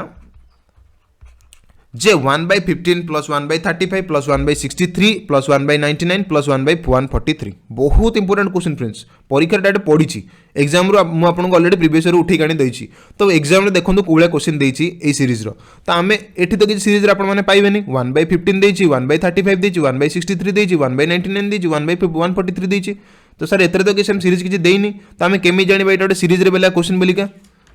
जे 1/15 + 1/35 + 1/63 + 1/99 + 1/143 बहुत इंपोर्टेंट क्वेश्चन फ्रेंड्स परीक्षा डायरेक्ट पढ़ी एग्जाम मुझे अलरेडी प्रीवियस उठे आनी देती तो एग्जाम में देखो कौन क्वेश्चन देती ये सीरीज तो आम एठी तो किसी सीरीज आपने पाइबे 1/15 देती 1/35 देती 1/63 देती 1/99 देती 1/143 देती तो सर एत तो किसी सीरीज किसी देनी तो आम केमी जाना ये गोटे सीरीज बेला क्वेश्चन बोलिका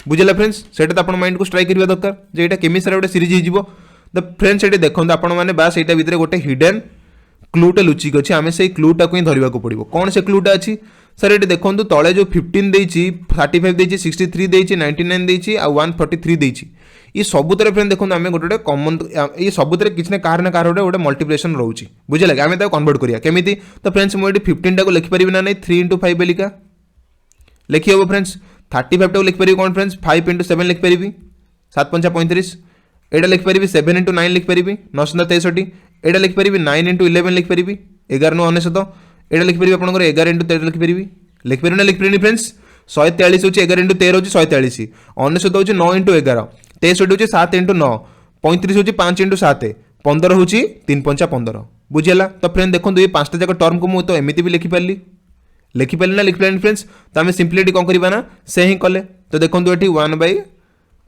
बुझेगा फ्रेंड्स से माइंड को स्ट्राइक करवा दरकार जो यहाँ केमी सारा गोटे सीरीज हो तो फ्रेंड्स ये देखो आपने बास यहाँ भितर गोटे हिडन क्लूटे लुचिक अच्छी आम से क्लूटा को ही धरवा पड़ो कौन से क्लूटा अच्छी सर ये देखो तले जो 15 देती 35 देती 63 देती 99 देती आ 143 देती ये सबुतर फ्रेंड देखो आम गोटे कमन ये सबुतर किसी कहार ना कहार गोटे मल्टीप्लिकेशन रोचे बुझे लगे आम कन्वर्ट करिया केमिति तो फ्रेंड्स मुझे 15 टा को लिखिपारि ना नहीं 3 × 5 बेलिका लिखी हम फ्रेंड्स 35 टा को लिखिपारि कौन फ्रेंड्स 5 × 7 लिखिपारि 7 × 5 35 एटा लिखिपारि 7 × 9 लिखिपारि 963 एटा लिखिपारि 9 × 11 लिखिपारि 11 × 9 एटा लिखिपारि आपनकर 11 × 13 लिखिपारि ना लिखिपारि फ्रेंड्स 143 होची 11 × 13 होची 143 99 होची 9 × 11 63 होची 7 × 9 35 होची 5 × 7 15 होची 3 × 15 बुझिला तो फ्रेंड देखो ये पांचटा जाक टर्म को मुझे तो एमती भी लिखिपारि ना लिखिपारि फ्रेंड्स तो आम सिंपली कौन करवा ना से ही कले तो देखो ये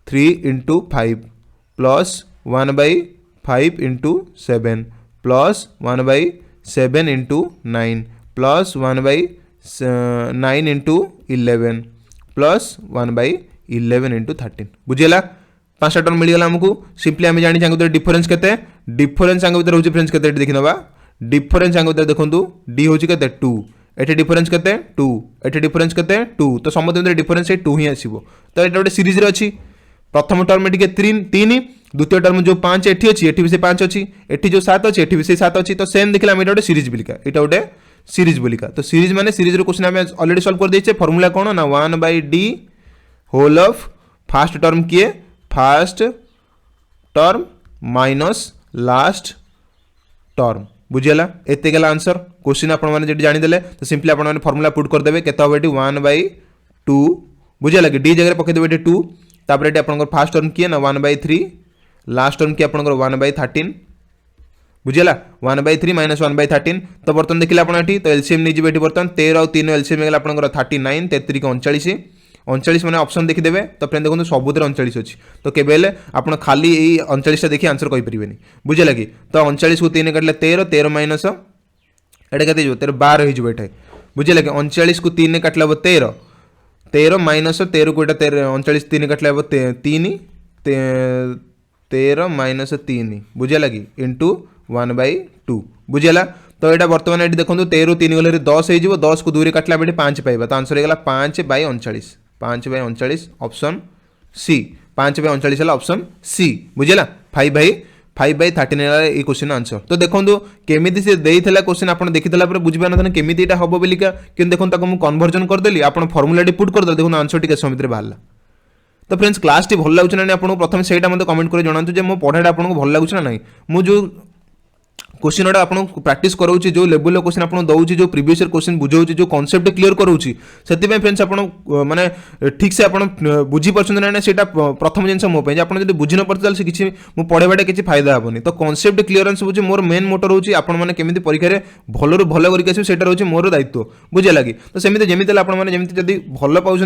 1/3 × 5 प्लस 1/5 × 7 प्लस 1/7 × 9 प्लस 1/9 × 11 प्लस 1/11 × 13 बुझीगला पांचटा टर्म मिलगला आमको सिंपली आम जानी भर डिफरेन्स के डिफरेन्स भर हो फ्रेंड्स के देखी ना डिफरेन्स भर देखो डी हूँ के 2 एटे डिफरेन्स के 2 एटे डिफरेन्स के 2 तो समस्त डिफरेन्स 2 ही आसो तो ये गोटे सीरीज अच्छी प्रथम टर्म टी 3 द्वितीय टर्म जो 5 एटी अच्छी एटी भी से 5 अच्छी एटी जो 7 अच्छी एटी भी से 7 अच्छी तो सेम देखला ये गोटे सीरीज बोलिका यहाँ गोटे सीरीज बोलिका तो सीरीज माने सीरीज क्वेश्चन आम अलरेडी सॉल्व कर देचे फॉर्मूला कौन ना 1/d whole of first term किए first term minus last term बुझीगला एते गला आंसर क्वेश्चन आपण माने जेटी जानि देले तो सिंपली आपण माने फार्मूला पुट कर देबे केता होबे 1/2 बुझीगला कि डी जगह पके देबे 2 तापर एटी आपण फास्ट टर्म किए ना 1/3 लास्ट टर्म किए आपण 1/13 बुझीगला 1/3 माइनस 1/13 तो बर्तन देखिले आपण एटी तो एलसीएम नै जिबे एटी बर्तन 13 और 3 एलसीएम गेला आपण 39 33 के 39 39 मैंने ऑप्शन देखीदे तो फ्रेंड देखो सबुत 39 अच्छी तो केवल आप खाली 39 देखिए आंसर कहींपरि बुझे लगे तो 39 को 3 काटिले 13 13 माइनस एटा के 13 12 हो बुझे लगे 39 को 3 काटिले 13 13 माइनस 13 को 39 3 काटिले 3 13 माइनस 3 बुझेगा कि इंटू 1/2 बुझेगा। तो यहाँ बर्तमान ये देखो 13 3 गले 10 हो 10 को 2 काटला बेटे 5 पाइबा तो आंसर होगा 5/39 5/39 ऑप्शन सी 5/39 है ऑप्शन सी बुझेगा 5/13 ये क्वेश्चन आंसर। तो देखो केमी सी देता क्वेश्चन आप देखीला बुझीपार ना केमी यहाँ हम बोलिका कि देखो मुझे कन्वर्जन करदेली आप फर्मुला पुट करदे देखो आंसर टी समय बाहर। तो फ्रेंड्स क्लास टी भल लगुच ना आपको प्रथम से कमेंट कर जनातु मो पढ़ाटा आपको भल लगुच ना ना मुझे क्वेश्चन गुड़ा आपको प्रैक्टिस कराऊँ जो लेवल क्वेश्चन आपको दूसरी जो प्रीवियस ईयर क्वेश्चन बुझाऊँ जो कॉन्सेप्ट क्लियर कराऊँ से फ्रेंड्स आप माने ठीक से आप बुझीपार ना से प्रथम जिन मो आप बुझी न पार्थे किसी पढ़ाटा किसी फायदा हेनी। तो कॉन्सेप्ट क्लीयरेंस हूँ मोर मेन मोटर हूँ आपने केमी परीक्षा भल भल करके मोर दायित्व बुझे लगी। तो सेमती जमी जमी भल पाँच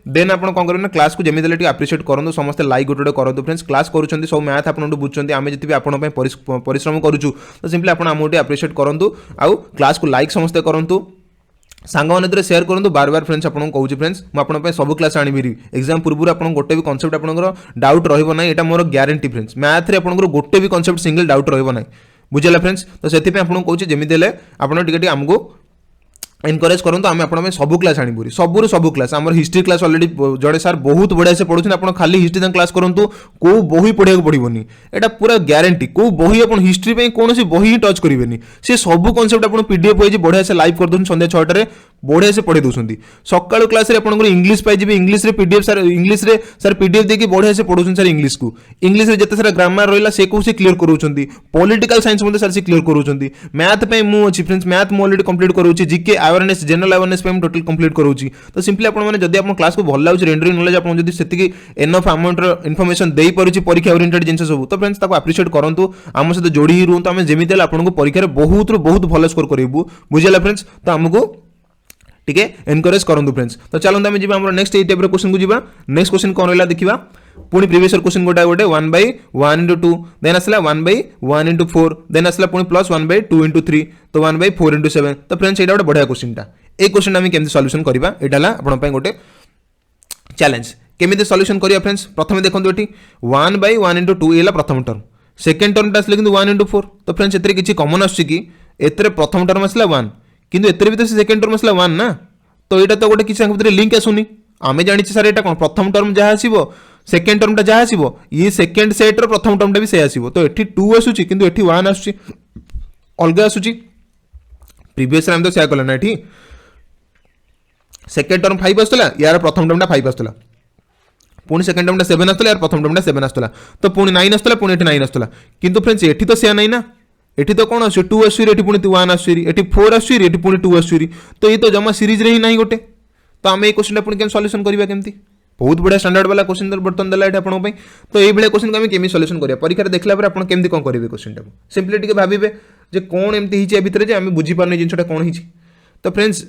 देन आप कौन करेंगे क्लास को जमी आप्रिशिएट करूँ समस्ते लाइक गोटे करूँ फ्रेंड्स क्लास करुँच सब मैथ आप बुझुँच आम जी भी आपंप परिश्रम करूँ तो सिंपली आप आमको आप्रिशिएट करूँ आउ क्लास को लाइक समस्ते करूँ सांग मैंने शेयर करूँ बार बार फ्रेंड्स आपको कहूँ फ्रेंड्स मुझे सब क्लास आनी एग्जाम पूर्व आप गोटे भी कॉन्सेप्ट आप डाउट रहा यहाँ मोर ग्यारंटी फ्रेंड्स मैथ रे आप गोटे भी कॉन्सेप्ट सिंगल डाउट रहा बुझेगा फ्रेंड्स। तो से आपको कहूँ जमी आप आमको एनकरेज करूँ आम आप सब क्लास आनी सब क्लास आम हिस्ट्री क्लास अलरेडी जड़े सार बहुत बढ़िया से पढ़ुन आप खाली हिस्ट्री क्लास करूँ कौ बही पढ़ा पड़ोनी यहाँ पूरा ग्यारंटी कौ बही आप हिस्ट्री में कौन बही ही टच करेंगे सी सब कॉन्सेप्ट आप पीडीएफ हो बढ़िया से लाइव कर दूसरी संध्या 6टार बढ़िया से पढ़े दूसरी सकाल क्लास आपको इंग्लिश पाइबे English PDF sir English sir PDF देखिए बढ़िया से पढ़ुन सर इंग्लिश को इंग्लिश जिते सारा ग्रामर रहा से से क्लीयर करूँ पॉलिटिकल साइंस सर से क्लीयर करूँ मैथ पे मुझे फ्रेंड्स मैथ मुझे अलरेडी कंप्लीट करूँ जीके अवेयरनेस जनरल अवेयरनेस पे टोटल कंप्लीट करूँ। तो सिंपली आप क्लास को भल लगे रेंडरिंग नॉलेज आप से एनफ अमाउंट इनफॉरमेशन दे पारे परीक्षा ओरिएंटेड जिन सब तो फ्रेंड्स आप्रिशिएट करूँ आम सहित जोड़ी ही रुहतु आम जमी आपको परीक्षा बहुत बहुत भल स्कोर करूँ बुझेगा फ्रेंड्स। तो आमको ठीक है एनकरेज करूँ फ्रेंड्स। तो चलते आम जी नेक्स्ट ये टाइप क्वेश्चन को जीवा नेक्स्ट क्वेश्चन कौन रहा देखा पुणी प्रीवियस क्वेश्चन गोटे गोटे 1/1 into 2 देन आसला 1/1 into 4 देन आसला पुणी प्लस 1/2 into 3 तो 1/4 into 7। तो फ्रेंड्स ये गोटे बढ़िया क्वेश्चन ये क्वेश्चन आम केमती सॉल्यूशन करवा यहाँ आप गोटे चैलेंज केमी सॉल्यूशन करिया फ्रेंड्स। प्रथम देखो ये 1/1 into 2 ये प्रथम टर्म सेकेंड टर्म आसले कि 1 into 4 तो फ्रेंड्स एते किसी कॉमन आसुची कि एते प्रथम टर्म आसला 1 किंतु एते भी तो सेकेंड टर्म आसला 1 ना तो यहाँ तो गोटे किसी भीतर लिंक आसुनी आम जानी सर यहाँ कौन प्रथम टर्म जहाँ आसो सेकेंड टर्म जहाँ आसो ये सेकेंड सेट रो प्रथम टर्म भी से आसो तो ये 2 आसूची किंतु ये 1 आसूची अलग आसूची प्रीवियस आम तो सेया कले ना ये सेकेंड टर्म 5 आसला यार प्रथम टर्म 5 आसला पुणी सेकेंड टर्म 7 आसला यार प्रथम टर्म 7 आसला तो पुणी 9 आसला पुणी 9 आसला किंतु फ्रेंड्स ये तो सेया नहीं ना ये तो कौन आस 2 आसुरी पुणी 1 आसुरी 4 आसुरी पुणी 2 आसुरी तो ये तो जमा सीरीज रे ही नहीं गोटे तो आम ये क्वेश्चन पुणी केम सॉल्यूशन करबा केमती बहुत बढ़िया स्टैंडर्ड वाला क्वेश्चन बर्तन देला एटा आपन पई। तो ये बेले क्वेश्चन को हम केमी सॉल्यूशन करिया परीक्षा देखला पर आपन केमती कोन करिवे क्वेश्चन टाको सिंपली टिके भाबिबे जे कोन एमती हिची भितर जे हम बुझी पारने जिनसटा कोन हिची। तो फ्रेंड्स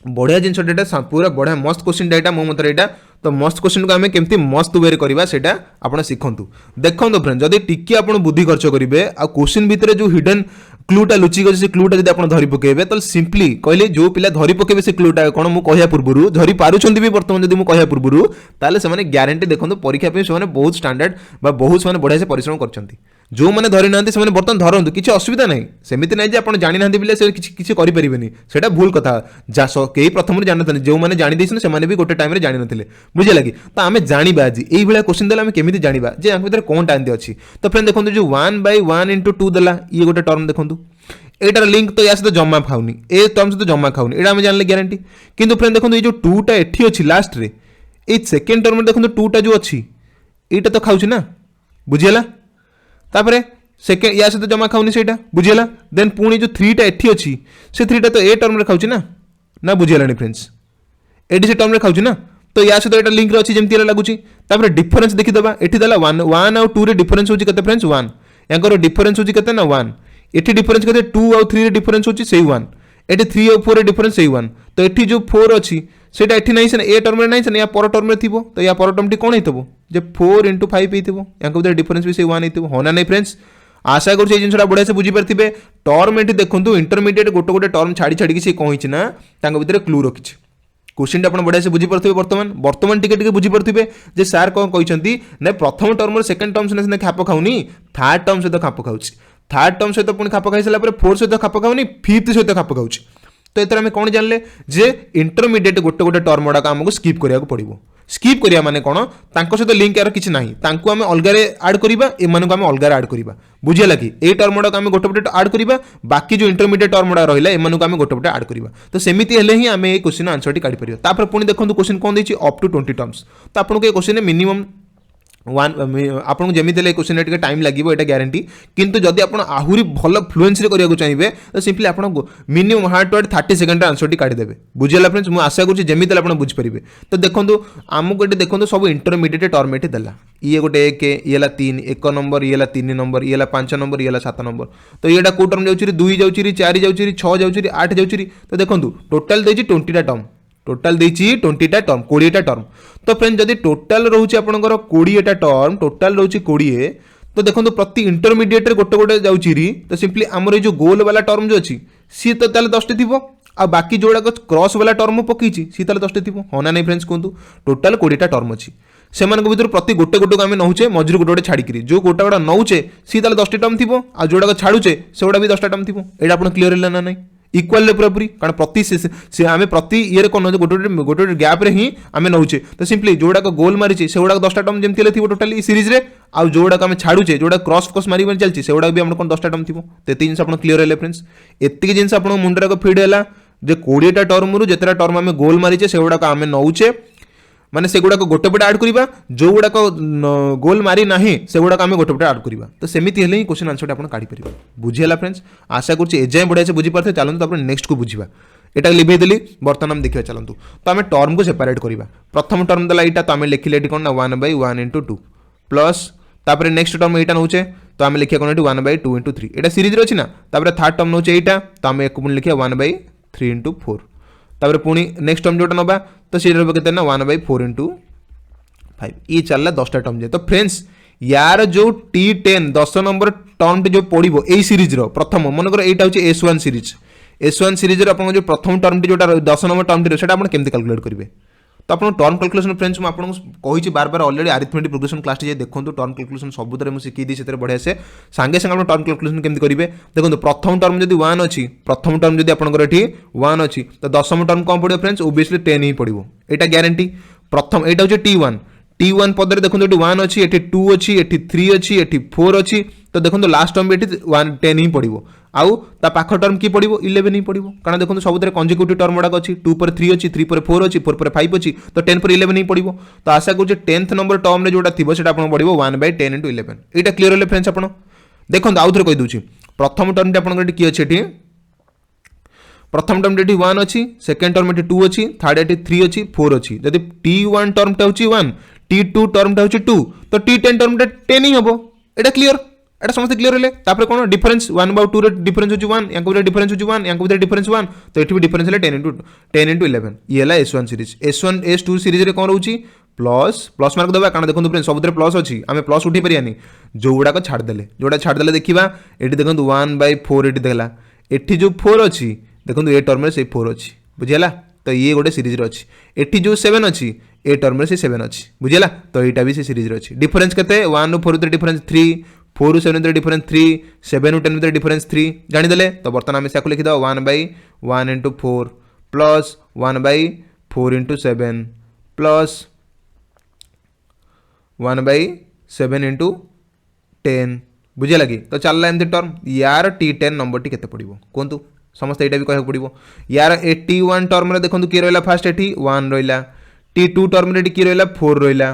बढ़िया जिनसटा पूरा बढ़िया मस्त क्वेश्चन डाटा मो मत एटा तो मस्त क्वेश्चन को आम केमती मस्त वे करवा सेटा आपन शिखंतु देखंतु फ्रेंड्स जदि टिके आपन बुद्धि खर्च करिवे आ क्वेश्चन भितर जो हिडन क्लूटा लुचिक से क्लूटा जब आप धरी पकेबे तो सिंपली कहले जो पिला धरी पकेबे से क्लूटा कौन मुझे कहया पूर्व धरी पारुछंती भी वर्तमान जब मुझे कहया पूर्व ताले से ग्यारंटी देखो परीक्षा पे से बहुत स्टैंडर्ड बा बहुत से बढ़िया से परिश्रम करछंती जो मैंने धरी ना से बर्तमान धरतु किसी असुविधा ना सेमती ना आप जानी ना बोले से किसी करें भूल कथा कई प्रथम जानते जो मैंने जानी से भी गोटे टाइम जानी ना बुझे लगी। तो आम जाना आज ये क्वेश्चन देला आम केमी जाना जे भर कौन टाइम अच्छी। तो फ्रेंड देखो जो 1/1 into 2 देला ये गोटे टर्म देखो एटार लिंक तो या सहित जमा खाऊनी ए टर्म सहित जमा खाऊनी एटा आम जानले ग्यारंटी किंतु फ्रेंड देखो ये जो 2टा एठी अछि लास्ट रे ए सेकेंड टर्म देखो 2टा जो अछि एटा तो खाउछि ना बुझियला तापरे सेकेंड या सहित जमा खाऊनी सेटा बुझियला देन पुणी जो 3टा एठी अछि से 3टा तो ए टर्म रे खाउछि ना बुझियलानी फ्रेंड्स एडी से टर्म रे खाउछि ना तो या सहित एटा लिंक रे अछि जेमति लागुछि। तापरे डिफरेंस देखि दबा एठी दला 1 और 2 रे डिफरेंस होछि कते फ्रेंड्स 1 यांकर डिफरेंस होछि कते ना 1 एठी डिफरेंस कते 2 और 3 रे डिफरेंस होछि सेही 1 एठी 3 और 4 रे डिफरेंस सेही 1 तो एठी जो 4 अछि सेटा एठी नहीं से ए टर्म रे नहीं से या पर टर्म रे थिबो तो या पर टर्म टी कोन हेतबो जे 4 into 5 हेतबो यांकर भीतर डिफरेंस भी सेही 1 हेतबो होना नहीं फ्रेंड्स आशा करूँ जिनसा बढ़िया से बुझी पारे टर्म ये देखो इंटरमीडिएट गोटे गोटे टर्म छाड़ी छाड़ी सी कौन ना भीतर क्लू रखी क्वेश्चन आप बढ़िया से बुझीपे बर्तमान बर्तमान टिके बुझीपे जे सार कौन कहते ना प्रथम टर्म सेकेंड टर्म सीना खाप खाऊनी थर्ड टर्म सहित खाप खाऊ थर्ड टर्म सहित पुणी खाप खाई सारा फोर्थ सहित खाप खाऊनी फिफ्थ सहित खाप खाऊ तो ये आम कौन जानले जे इंटरमीडिएट गोटे गोटे टर्म गुड़ाक आमको स्किप कराया पड़ो स्किप करिया माने कौन तांको सहित लिंक यार किसी ना तांको आम अलग आड करवा एमानक आम अलग आड करवा बुझेगा कि ए टर्म गुड़ाक आम गोटे गोटे आड करवा बाकी जो इंटरमीडिएट टर्म गुड़ा रहा एमानक आम गोटे गोटे आड करवा तो सेमती हेले ही आम ये क्वेश्चन आंसर टी काढ़ी पार पुणी देखो क्वेश्चन कौन देती अप टू 20 टर्म्स तो आपको ये क्वेश्चन मिनिमम वन आपको जमी क्वेश्चन टे टाइम लगे यहाँ ग्यारंटी किंतु जदि आप आहरी भल फ्लुएंसी करा चाहिए तो सिंपली आप मिनिमम 30 सेकेंड आंसर टी काढ़ीदेवे बुझेगा फ्रेंड्स मुझे आशा करूँ जमी आप बुझीपारे तो देखो आमको ये देखो सब इंटरमीडिएट टर्म ये देला ये गोटे एक ये 3 1 नंबर ये 3 नंबर ये 5 नंबर ये 7 नंबर तो ये कौ टर्म जाऊँगी 2 जाऊँगी 4 जाऊँगी 6 जाऊँगी 8 जाऊँगी तो देखो टोटाल देती 20टा टर्म टोटाल देती 20टा टर्म 20टा टर्म तो फ्रेंड जदि टोटाल रोचे आपंकर 20टा टर्म टोटाल रोचे 20 तो देखो प्रति इंटरमीडिएट गोटे गोटे जाऊँगी तो सिंपली आमर जो गोल वाला टर्म जो अच्छी सी तो 10टी थी आ बाकी जोड़ाक क्रॉस वाला टर्म पकई सी 10टी थी हाँ ना नहीं फ्रेंड्स कहतु टोटाल 20टा टर्म अच्छी से भर प्रति गोटे गोटे को आम नौचे मझे गोटे गोटे छाड़ी जो गोटा गोटा नौचे सी 10टी टर्म थी आ जोड़ाक छाड़ुचे से गुड़ा भी 10टा टर्म थी यहाँ आप क्लीयर है ना नहीं इक्वाल पूरापूरी कारण प्रति आम प्रति ये कौन गोटे गोटे गैप रे ही आम नौचे तो सिंपली जोड़ाक गोल मारी से गुड़ा 10टा टर्म जमी थी टोटाली सीरीज रे आउ जोड़ा आम छाड़ुचे जोड़ा क्रॉस क्रॉस मारी चलती से गुड़ा भी आम कौन 10टा टर्म थी तो ये जिन क्लीयर है फ्रेंड्स एतिक जिन आप मुंडे फिड है जे 20टा टर्म रु जितना टर्म आम गोल मारीचे से गुड़ाक आम नौचे माने से गुड़ाक गोटे पटे आड करवा जो गुड़ाक गोल मारी ना से गुड़ाक आम गोटे पटे आड करवा तो सेमती हेले ही क्वेश्चन आंसर आप काढ़ी पारे बुझीगला फ्रेंड्स आशा करुँच एजाए बढ़िया से बुझीपारे चलते तो नेक्स्ट को बुझा यहाँ लिभेदेली बर्तमान आम देखा चलतु तो आम टर्म को सेपरेट करवा प्रथम टर्म देला यहाँ तो आम लिखिले ये कौन ना 1/1 × 2 प्लस तापर नेक्स्ट टर्म यहाँ नौचे तो आम लिखा कौन 1/2 × 3 यहाँ सीरीज अच्छी ना थर्ड टर्म नौचे यहाँ तो आम एक लिखा 1/3 × 4 तापर पुणी नेक्स्ट टर्म जोटा नवा तो सी के 1/4 × 5 ये चलला 10टा टर्म जाए तो फ्रेंड्स यार जो T10 10 नंबर टर्म जो पड़ो यही सीरीज प्रथम मनकर यहाँ हूँ S1 सीरीज जो प्रथम टर्म जो 10 नंबर टर्म टी आप केमती कैलकुलेट करेंगे तो आप टर्म कैलकुलेशन फ्रेंड्स मुझे कही बार बार अलरेडी अरिथमेटिक प्रोग्रेशन क्लास टी देखो टर्म कैलकुलेशन सबुत मुझे शिखी से बढ़िया से सांगे सांगे टर्म कैलकुलेशन केमती करेंगे देखो प्रथम टर्म जब 1 अच्छी प्रथम टर्म जब आपंकर ये 1 अच्छी तो दशम टर्म कौन पड़ो फ्रेंड्स ओबियसली 10 ही पड़ो यहाँ ग्यारंटी प्रथम यहाँ हूँ T1 पदर देखो ये 1 अच्छी ये 2 अच्छी ये 3 अच्छी ये 4 अच्छी तो देखो लास्ट टर्म भी 10 ही पड़ो आउ ता पाख टर्म की पड़ो 11 ही पड़ो कारण देखो सब कंजिक्यूटिव टर्म गुड़ाक अच्छी 2 पर 3 अच्छी 3 पर 4 अच्छी 4 पर 5 अच्छी तो 10 पर 11 ही पड़ो तो आशा करूँ 10th नंबर टर्म में जोटा थी पड़ो 1/10 × 11 यहाँ क्लीयर है फ्रेंड्स आप देखो आउ थे कहीदे प्रथम टर्म आप किए अच्छे प्रथम टर्म ये 1 अच्छी सेकेंड टर्म ये 2 अच्छी थर्ड ये 3 अच्छी 4 अच्छी जब T1 टर्म टा 1 T2 टर्म टा 2 तो T10 टर्म 10 ही हम यहाँ क्लीयर एटा समस्त क्लीयर है तापर कौन डिफरेंस 1/2 डिफरेंस होची 1 यांको भीतर डिफरेंस होची 1 यांको भीतर डिफरेंस 1 तो एठी भी डिफरेंस है 10 × 11 ये है S1 series S1 S2 series रे कौन रहउची प्लस प्लस मार्क दबा कारण देखो फ्रेंड्स सबुतरे प्लस अच्छी आम प्लस उठे पारियानी जो गुड़ाक छाड़देले जोड़ा छाड़देले देखा ये देखो 1/4 ये देला एठी जो 4 अच्छी देखो ये टर्म से 4 अच्छी बुझेगा तो ये गोटे सीरीज अच्छी एठी जो 7 अच्छी ए टर्म से 7 अच्छी बुझेगा तो यहाँ भी से सीरीज अच्छी डिफरेंस के 1 ରୁ 4 भर डिफरेंस 3 4 ରୁ 7 भर डिफरेंस 3 7 ରୁ 10 भर डिफरेंस 3 जानीदे तो बर्तमान आम से लिखिद 1/1 × 4 प्लस 1/4 × 7 प्लस 1/7 × 10 बुझे लगी तो चलला एमती टर्म यार T10 नंबर टी केते पड़िबो कहतु समस्त यहाँ भी कहना पड़ो यार T1 टर्म देखो किए रहा फास्ट ये 1 रहा T2 टर्म किए रहा 4 रहा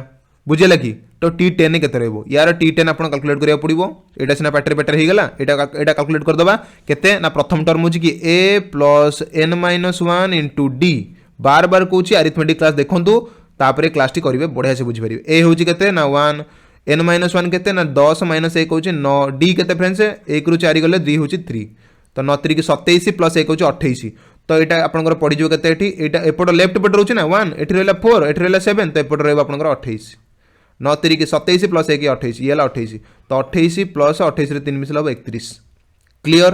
बुझे लगी तो T10 के यार T10 आप कैलकुलेट करा पड़ो यहाँ सीना पाटर पाटर हो गला यहाँ कैलकुलेट करदे केते ना प्रथम टर्म हो कि A + n - 1 × D bar bar कौच arithmetic class देखूँ तापर क्लास टी करेंगे बढ़िया से बुझीपारे A हूँ के ना 1 n - 1 के 10 - 1 हूँ 9 D के फ्रेंड्स 1 ରୁ 4 गले 3 हूँ 3 तो 9 × 27 प्लस 1 हूँ 28 तो यहाँ आपंकर पड़ो के एपट लेफ्ट पट रोचे ना 1 ये रहा 4 ये रहा 7 तो एपट रहा 28 9 × 27 प्लस 1 28 ये 28 तो 28 प्लस 28 3 मिसल हम 31 क्लीयर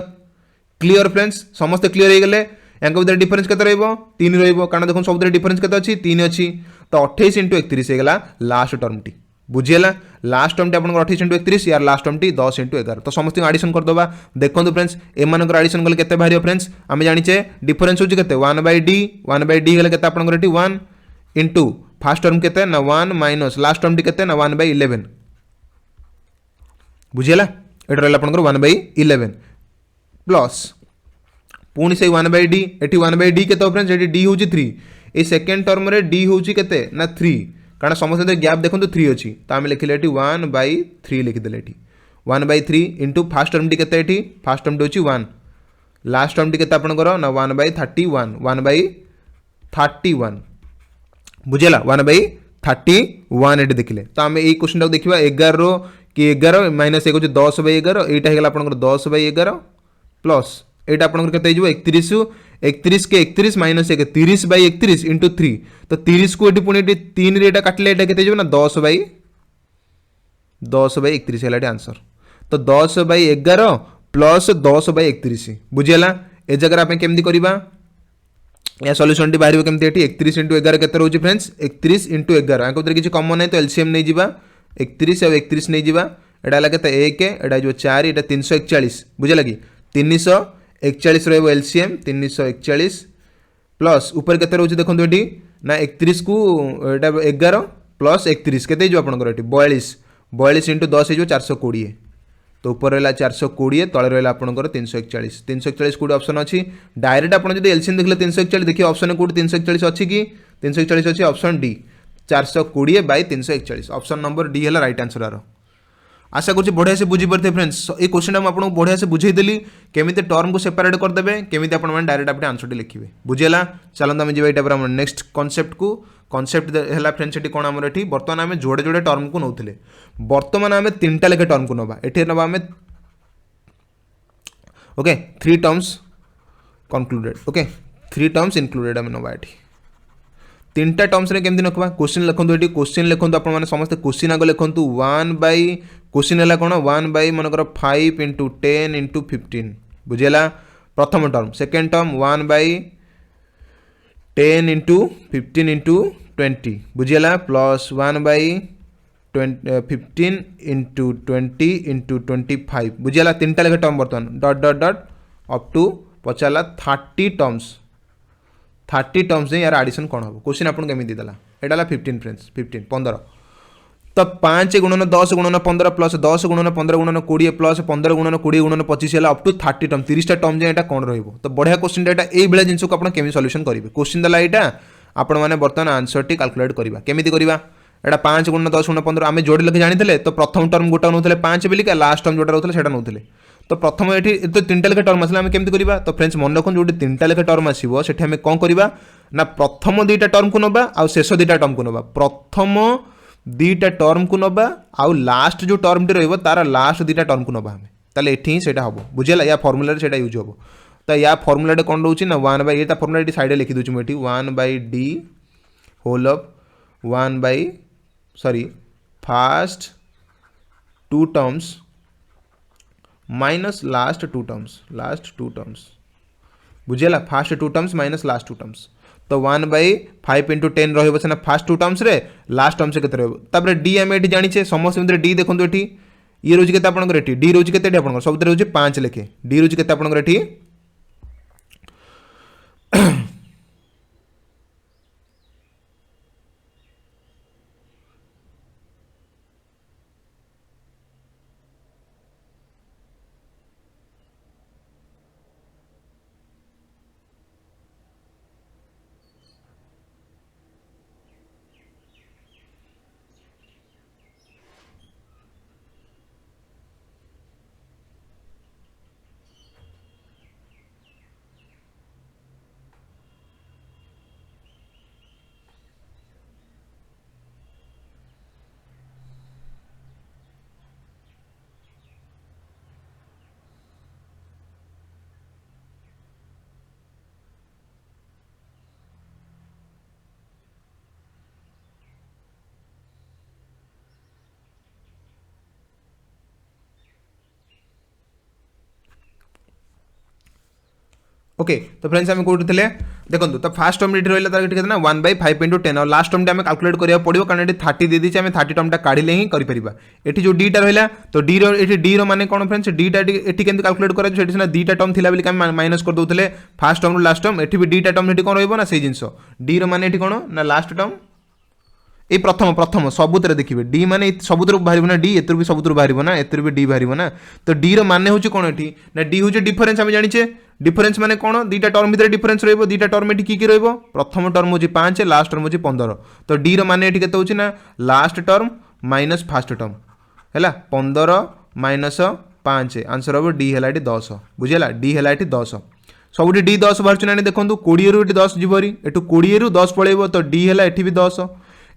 क्लीयर फ्रेंड्स समस्त क्लीयर हो गले यांक भितर डिफरेन्स केते रहइबो 3 रहइबो कारण देखो सब डिफरेन्स केते अछि 3 अछि तो 28 * 31 हे गेला लास्ट टर्म टी बुझिएला लास्ट टर्म टी आपन 28 * 31 यार लास्ट टर्म टी 10 * 11 तो समस्त एडिशन कर दबा देखंतु फ्रेंड्स एमानकर एडिशन गले केते बाहरियो फ्रेंड्स आमे जानिचे डिफरेन्स होची केते 1/d गेले केते आपन 1 इनटू फर्स्ट टर्म केते ना 1 माइनस लास्ट टर्म टी केते ना 1/11 बुझिएला एटा रहला आपन 1/11 प्लस पुणी से 1/d एटी 1/d केते फ्रेंड्स एटी d होची 3 ए सेकंड टर्म रे d होची केते ना 3 कारण समस्त गैप देखंतु 3 अछि त हम लिखले एटी 1/3 लिखि देले eighty 1/3 into first term T केते एटी फर्स्ट टर्म टी होची 1 लास्ट टर्म टी केते आपन करो ना 1/31 1/31 बुझेला 1/31 एटी देखिले तो हम एई क्वेश्चन टा देखिबा 11 रो कि 11 माइनस 1 होची 10/11 एटा हेगला आपन 10/11 प्लस एटा आपन केते हिजो 31 के 31 माइनस 1 30/31 इंटू 3 तो 30 को एटी पुणी एटी 3 रे एटा काटले एटा केते हिजो ना 10/31 हेला आंसर तो 10/11 प्लस 10/31 बुझिएला ए जगह आप केमती करबा या सॉल्यूशन टी बाहर केमती एटी 31 * 11 केते रहउची फ्रेंड्स 31 * 11 आको किछि कॉमन नै तो एलसीएम नै जिबा 31 और 31 नै जिबा एटा हला केते 1 एटा जो 4 एटा 341 बुझिएला कि 341 रहइबो एलसीएम 341 प्लस ऊपर केते रहउची देखंतु एटी ना 31 को एटा 11 प्लस 31 केते जो आपन एटी 42 * 10 हे जो 420 तो ऊपर रहला 420 तळे रहला आपनकर 341 कोड ऑप्शन अछि डायरेक्ट आपन जदी एलसीएम देखले 341 देखि ऑप्शन कोड 341 अछि कि 341 अछि option D 420/341 option number D हला राइट आंसर आरो आशा करछि बढ़िया से बुझी परथे फ्रेंड्स ए क्वेश्चन हम आपन बढ़िया से बुझाई देली केमिते टर्म को सेपरेट कर देबे केमिते आपन मन डायरेक्ट आपन आंसर टी लिखिबे बुझियला चलन हम जेबा एटा पर हम नेक्स्ट कांसेप्ट को कांसेप्ट हला फ्रेंड्स एटी कोन हमर एटी वर्तमान हम जोड़े जोड़े टर्म को नउथिले वर्तमान हम तीनटा लेके टर्म को नबा एठी नबा हम okay 3 terms concluded okay 3 terms included हम नबा एठी तीनटा टर्म्स रे केमति नखबा क्वेश्चन लिखंतु एटी क्वेश्चन लिखंतु आपन माने समस्त क्वेश्चन आगो लिखंतु 1 बाय क्वेश्चन हला कोन 1 बाय मनकर 5 * 10 * 15 बुझियला प्रथम टर्म सेकंड टर्म 1 बाय 10 * 15 * 20 बुझियला प्लस 1 बाय 15 * 20 * 25 बुझियला तीनटा लेके टर्म बर्तन dot dot dot up to पचाला 30 टर्म्स यार एडिशन कोन हो क्वेश्चन आपन केमि दिदला एटाला 15 फ्रेंड्स 15 तो 5 * 10 * 15 प्लस 10 * 15 * 20 प्लस 15 * 20 * 25 हला अप टू 30 टर्म 30 टा टर्म जे एटा कोन रहइबो तो बढ़िया क्वेश्चन एटा एई बेला जिंस को आपन केमि सॉल्यूशन करिवे क्वेश्चन दला एटा आपन माने बर्तन आंसर टी कैलकुलेट करिवा केमिति करिवा एटा 5 * 10 * 15 आमे जोडी लगे जानिथिले तो प्रथम टर्म गोटा नउथिले 5 बेली का लास्ट टर्म जोटा रहउथिले सेटा नउथिले तो प्रथम एठी तो तीनटा लेके टर्म आसला आमे केमिति करिवा तो फ्रेंड्स मन रखन जोडी तीनटा लेके टर्म आसीबो सेठी आमे कोन करिवा ना प्रथम दुईटा टर्म को नबा आ शेष दुईटा टर्म को नबा प्रथम दुईटा टर्म को नबा आ लास्ट जो टर्म टी रहइबो तार लास्ट दुईटा टर्म को नबा हमें ताले एठी सेटा हबो बुझियला या फार्मूला रे सेटा यूज हबो तो या फार्मूला रे कोन रहउची ना 1 बाय एटा फार्मूला टी साइड रे लिखि दोछु मेठी 1 by d whole of 1 by sorry first 2 terms minus last 2 terms बुझियला first 2 terms minus last 2 terms तो 1 बाय 5 * 10 रहइबो सेना फर्स्ट 2 टर्म्स रे लास्ट टर्म्स केते रहइबो तापर d हम एठी जानिछे समस्त मित्र d देखंतु एठी ये रोज केते आपन एठी d रोज केते आपन सब रोज 5 लेखे d रोज केते आपन एठी ओके तो फ्रेंड्स आम कौट थे देखो तो फास्ट टर्म ये रहा है ना 1/5 × 10 और लास्ट टर्म आम कैलकुलेट करा पड़ो कारण ये 30 दे दीजिए आम 30 टर्म काढ़े ही करें ये जो डीटा रहा तो डी रे कौन फ्रेंड्स डीटा ये कैलकुलेट करा दीटा टर्म थी माइनस कर दूसरे फास्ट टर्म लास्ट टर्म ये भी डीटा टर्म ये कौन रहा से जिन डी रे कौन ना लास्ट टर्म ये प्रथम प्रथम सबुत देखिए डी माने सबुतर बाहर ना डी एतर भी सबुतर बाहर ना एतर भी डी बाहर ना तो डी रो माने होची कोन एठी ना डी होची डिफरेंस हम जानिचे डिफरेंस माने कोन दीटा टर्म भीतर डिफरेंस रहबो दीटा टर्म एठी की रहबो प्रथम टर्म होची 5 लास्ट टर्म होची 15 तो डी रो माने एठी केते होची ना last term minus first term हैला 15 माइनस 5 आंसर हो डी हैला एठी 10 बुझिला डी हैला एठी 10 सबुठी डी 10 बाहर चुनानी देखंतु 20 रु एठी 10 जीवरी एठु 20 रु 10 पळेबो तो डी हैला एठी भी 10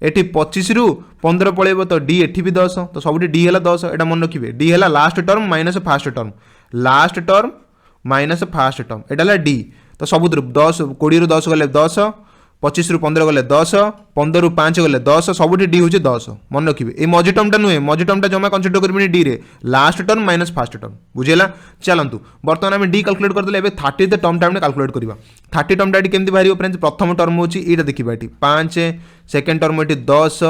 एटी 25 रु 15 पड़ेब तो डी एठी भी 10 तो सब डी है 10 एटा मन रखिए डी है last term minus first term last term minus first term एटा डी तो सब 10 20 रु 10 गले 10 25 रु 15 गले 10 15 रु 5 गले 10 सब डी हूँ 10 मन रखिए ये मझी टर्मटा नुहे मझी टर्मटा जमा कनसीडर करेंगे डी रे last term minus first term बुझेगा चलतु बर्तमान आम डी कैलकुलेट करदे 30 टर्मटा आम कैलकुलेट करवा 30 टर्मटा ये केमती बाहर फ्रेंड्स प्रथम टर्म होची ये देखिए ये 5 सेकेंड टर्म ये 10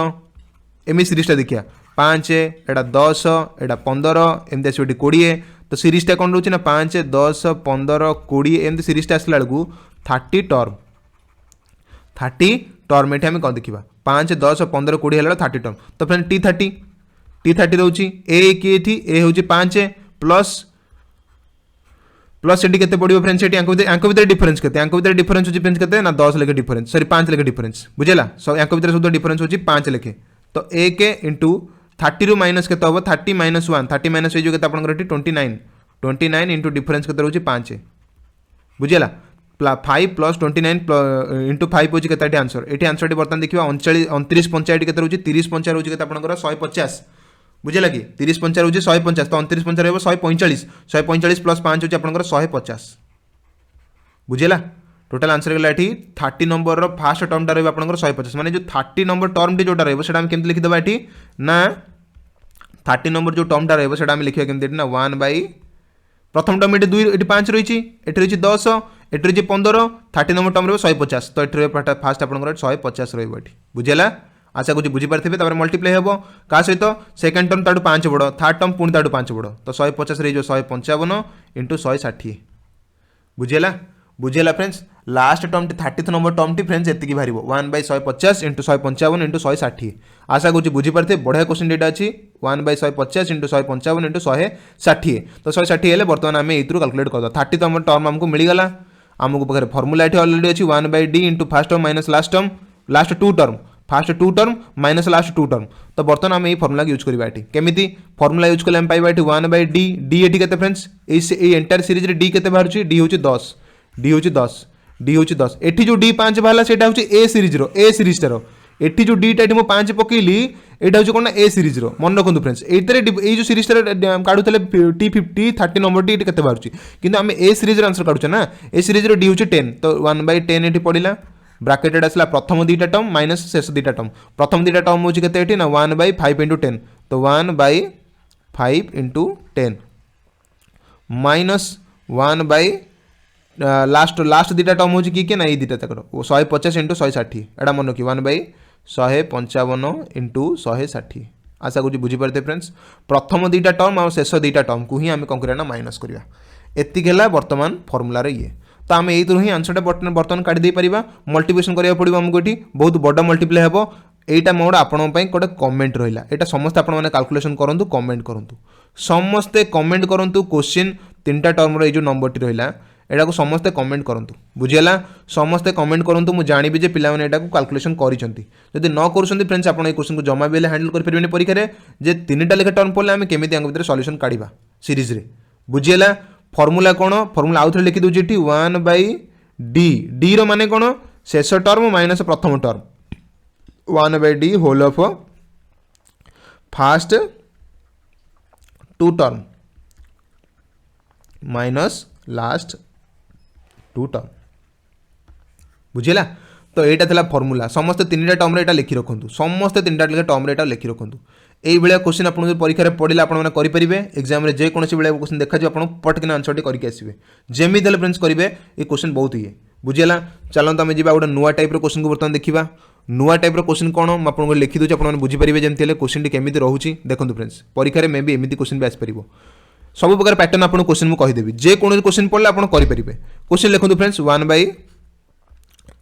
एमई सीरीजटा देखिए 5 एटा 10 एटा 15 एमती आस 20 तो सीरीजटा कौन रोचे ना 5 10 15 20 एमती सीरीजटा आसला बेलू 30 टर्म 30 टर्म ये आम कौन देखा 5 10 15 20 है 30 टर्म तो फ्रेंड टी30 रोचे ए कि ए हूँ 5 प्लस प्लस ये के पड़ो फ्रेंड्स भर डिफरेंस के डिफरेंस होची फ्रेंड्स के ना 10 लेखे डिफरेंस सॉरी 5 लेखे डिफरेंस बुझेगा सब या भर सब डिफरेंस होची 5 लेखे तो 1 इंटू 30 रु माइनस के 30 माइनस 1 30 माइनस हो आप 29 29 इंटू डिफरेंस के रोचे 5 बुझेगा 5 प्लस 29 इंटू 5 होची के आंसर ये आंसर बर्तमान देखिए 29 पंचा के रोचे 30 पंचा रोचे के 150 बुझेगा कि 30 पंचा रोचे 150 तो 29 पंचा रहा 145 प्लस 5 होची आपंकर 150 बुझेगा टोटाल आंसर गला ये 30 नंबर फास्ट टर्मटा रहा आपंकर 150 माने जो 30 नंबर टर्म जोटा रहा है केमती लिखिदेवा ये ना 30 नंबर जो टर्मटा रहा है लिखा केमती ना 1 बाई प्रथम टर्म ये 2 ये 5 रही रही 10 ये रही 15 30 नंबर टर्म रहा 150 तो ये फास्ट आपंकर 150 रही बुझेगा आशा कुछ बुझीपारे मल्टीप्लाई हे क्या सहित सेकेंड टर्म ताठू 5 बड़ थर्ड टर्म पुणी ताठू 5 बड़ तो 150 रही 155 इंटू 160 बुझेगा बुझेगा friends last term 30 number term टी फ्रेंड्स एति बाहर 1/150 इंटू 155 इंटू 160 आशा कुछ बुझीपारे बढ़िया क्वेश्चन डेटा अच्छी 1/150 इंटू 155 इंटू 160 तो 160 है बर्तमान आम यू कैलकुलेट कर 30 नंबर टर्म आमको मिलगला आमको पाखे फर्मूला ये अलरेडी अच्छी 1/d into fast term minus last term last 2 term fast 2 term minus last 2 term तो बर्तमान आम ये फर्मूला यूज करवा केमी फर्मूला यूज कले पाइबा 1/d डी ये के फ्रेंड्स ये एंटायर सीरीज डी के बाहर डी हूँ 10 डी हूँ 10 डी हूँ 10 एटी जो डी 5 बाहर से ए सीरीज एटी जो डीटा ये 5 पकईली यहाँ हूँ कौन ए सीरीज मन रखु फ्रेंड्स ये जो सीरीज काढ़ुले T50 30 नंबर टी के बाहर कि आम ए सीरीज आंसर काढ़ुचे ना ए सीरीज डी हूँ 10 तो 1/10 ये पड़ा ब्राकेटेड आसला प्रथम दीटा टर्म माइनस शेष दीटा टर्म प्रथम दीटा टर्म हूँ के ना 1/5 इंटू 10 तो 1/5 इंटू 10 माइनस 1 लास्ट दीटा टर्म हूँ कि ना ये दीटा तक 150 इंटू 160 एटा मन रखिए 1/155 इंटू 160 आशा कुछ बुझीपारे फ्रेंड्स प्रथम दीटा टर्म और शेष दीटा टर्म को ही आम कौन करना माइनस करवा एतिक है बर्तमान फर्मूलार ये तो आम यही ही आंसर बर्तमान काढ़ी पार मल्टीप्लिकेशन करा पड़ो आमको ये बहुत बड़ मल्टीप्लाई हे यहीटा मोर आपण गोटे कमेंट रहा है समस्त आप कैलकुलेशन करूँ कमेंट करूँ समस्ते कमेंट करूँ क्वेश्चन 3टा टर्म रो नंबर टी रहा यहाँ समस्ते कमेंट करूँ बुझीगला समस्ते कमेंट करूँ मुझे जानवी जे पिला मैंने कैलकुलेशन करिसेंती जदि न करुँच फ्रेंड्स आप क्वेश्चन को जमा भी हैंडल करेंगे परीक्षा जे 3टा लेखा टर्म पड़े आम केमी भर सल्यूशन काढ़ा सीरीज रे बुझीगला फर्मूला कौन फर्मूला आउ थे लिखी दूसरी 1/d डी रो माने कौन शेष टर्म माइनस प्रथम term 1/d whole of first 2 term minus last 2 term बुझेगा तो यहाँ था फर्मूला समस्त 3टा टर्म यहाँ लिखि रखु समस्त 3टा टर्म यहाँ लिखि रखु यही भाया क्वेश्चन आप परीक्षा पढ़े आपने करेंगे एक्जाम जेकोसी भाया क्वेश्चन देखा आपको पटकिन आंसर करके आसवे जमी देले फ्रेंड्स करेंगे ये क्वेश्चन बहुत ये बुझीगला। चलते आम जा गोटे नुआ टाइप क्वेश्चन को बर्तमान देखा नुआ टाइप क्वेश्चन कौन मुझे लिखी दूसरी आपने बुझीपारे जमी क्वेश्चन टी केमी रोचे देखो फ्रेंड्स परीक्षा मे भी एमती क्वेश्चन भी आसपार सब प्रकार पैटर्न आपको क्वेश्चन मुझे कहीदेवी जेकोसी क्वेश्चन पढ़ले आप करेंगे क्वेश्चन लिखते friends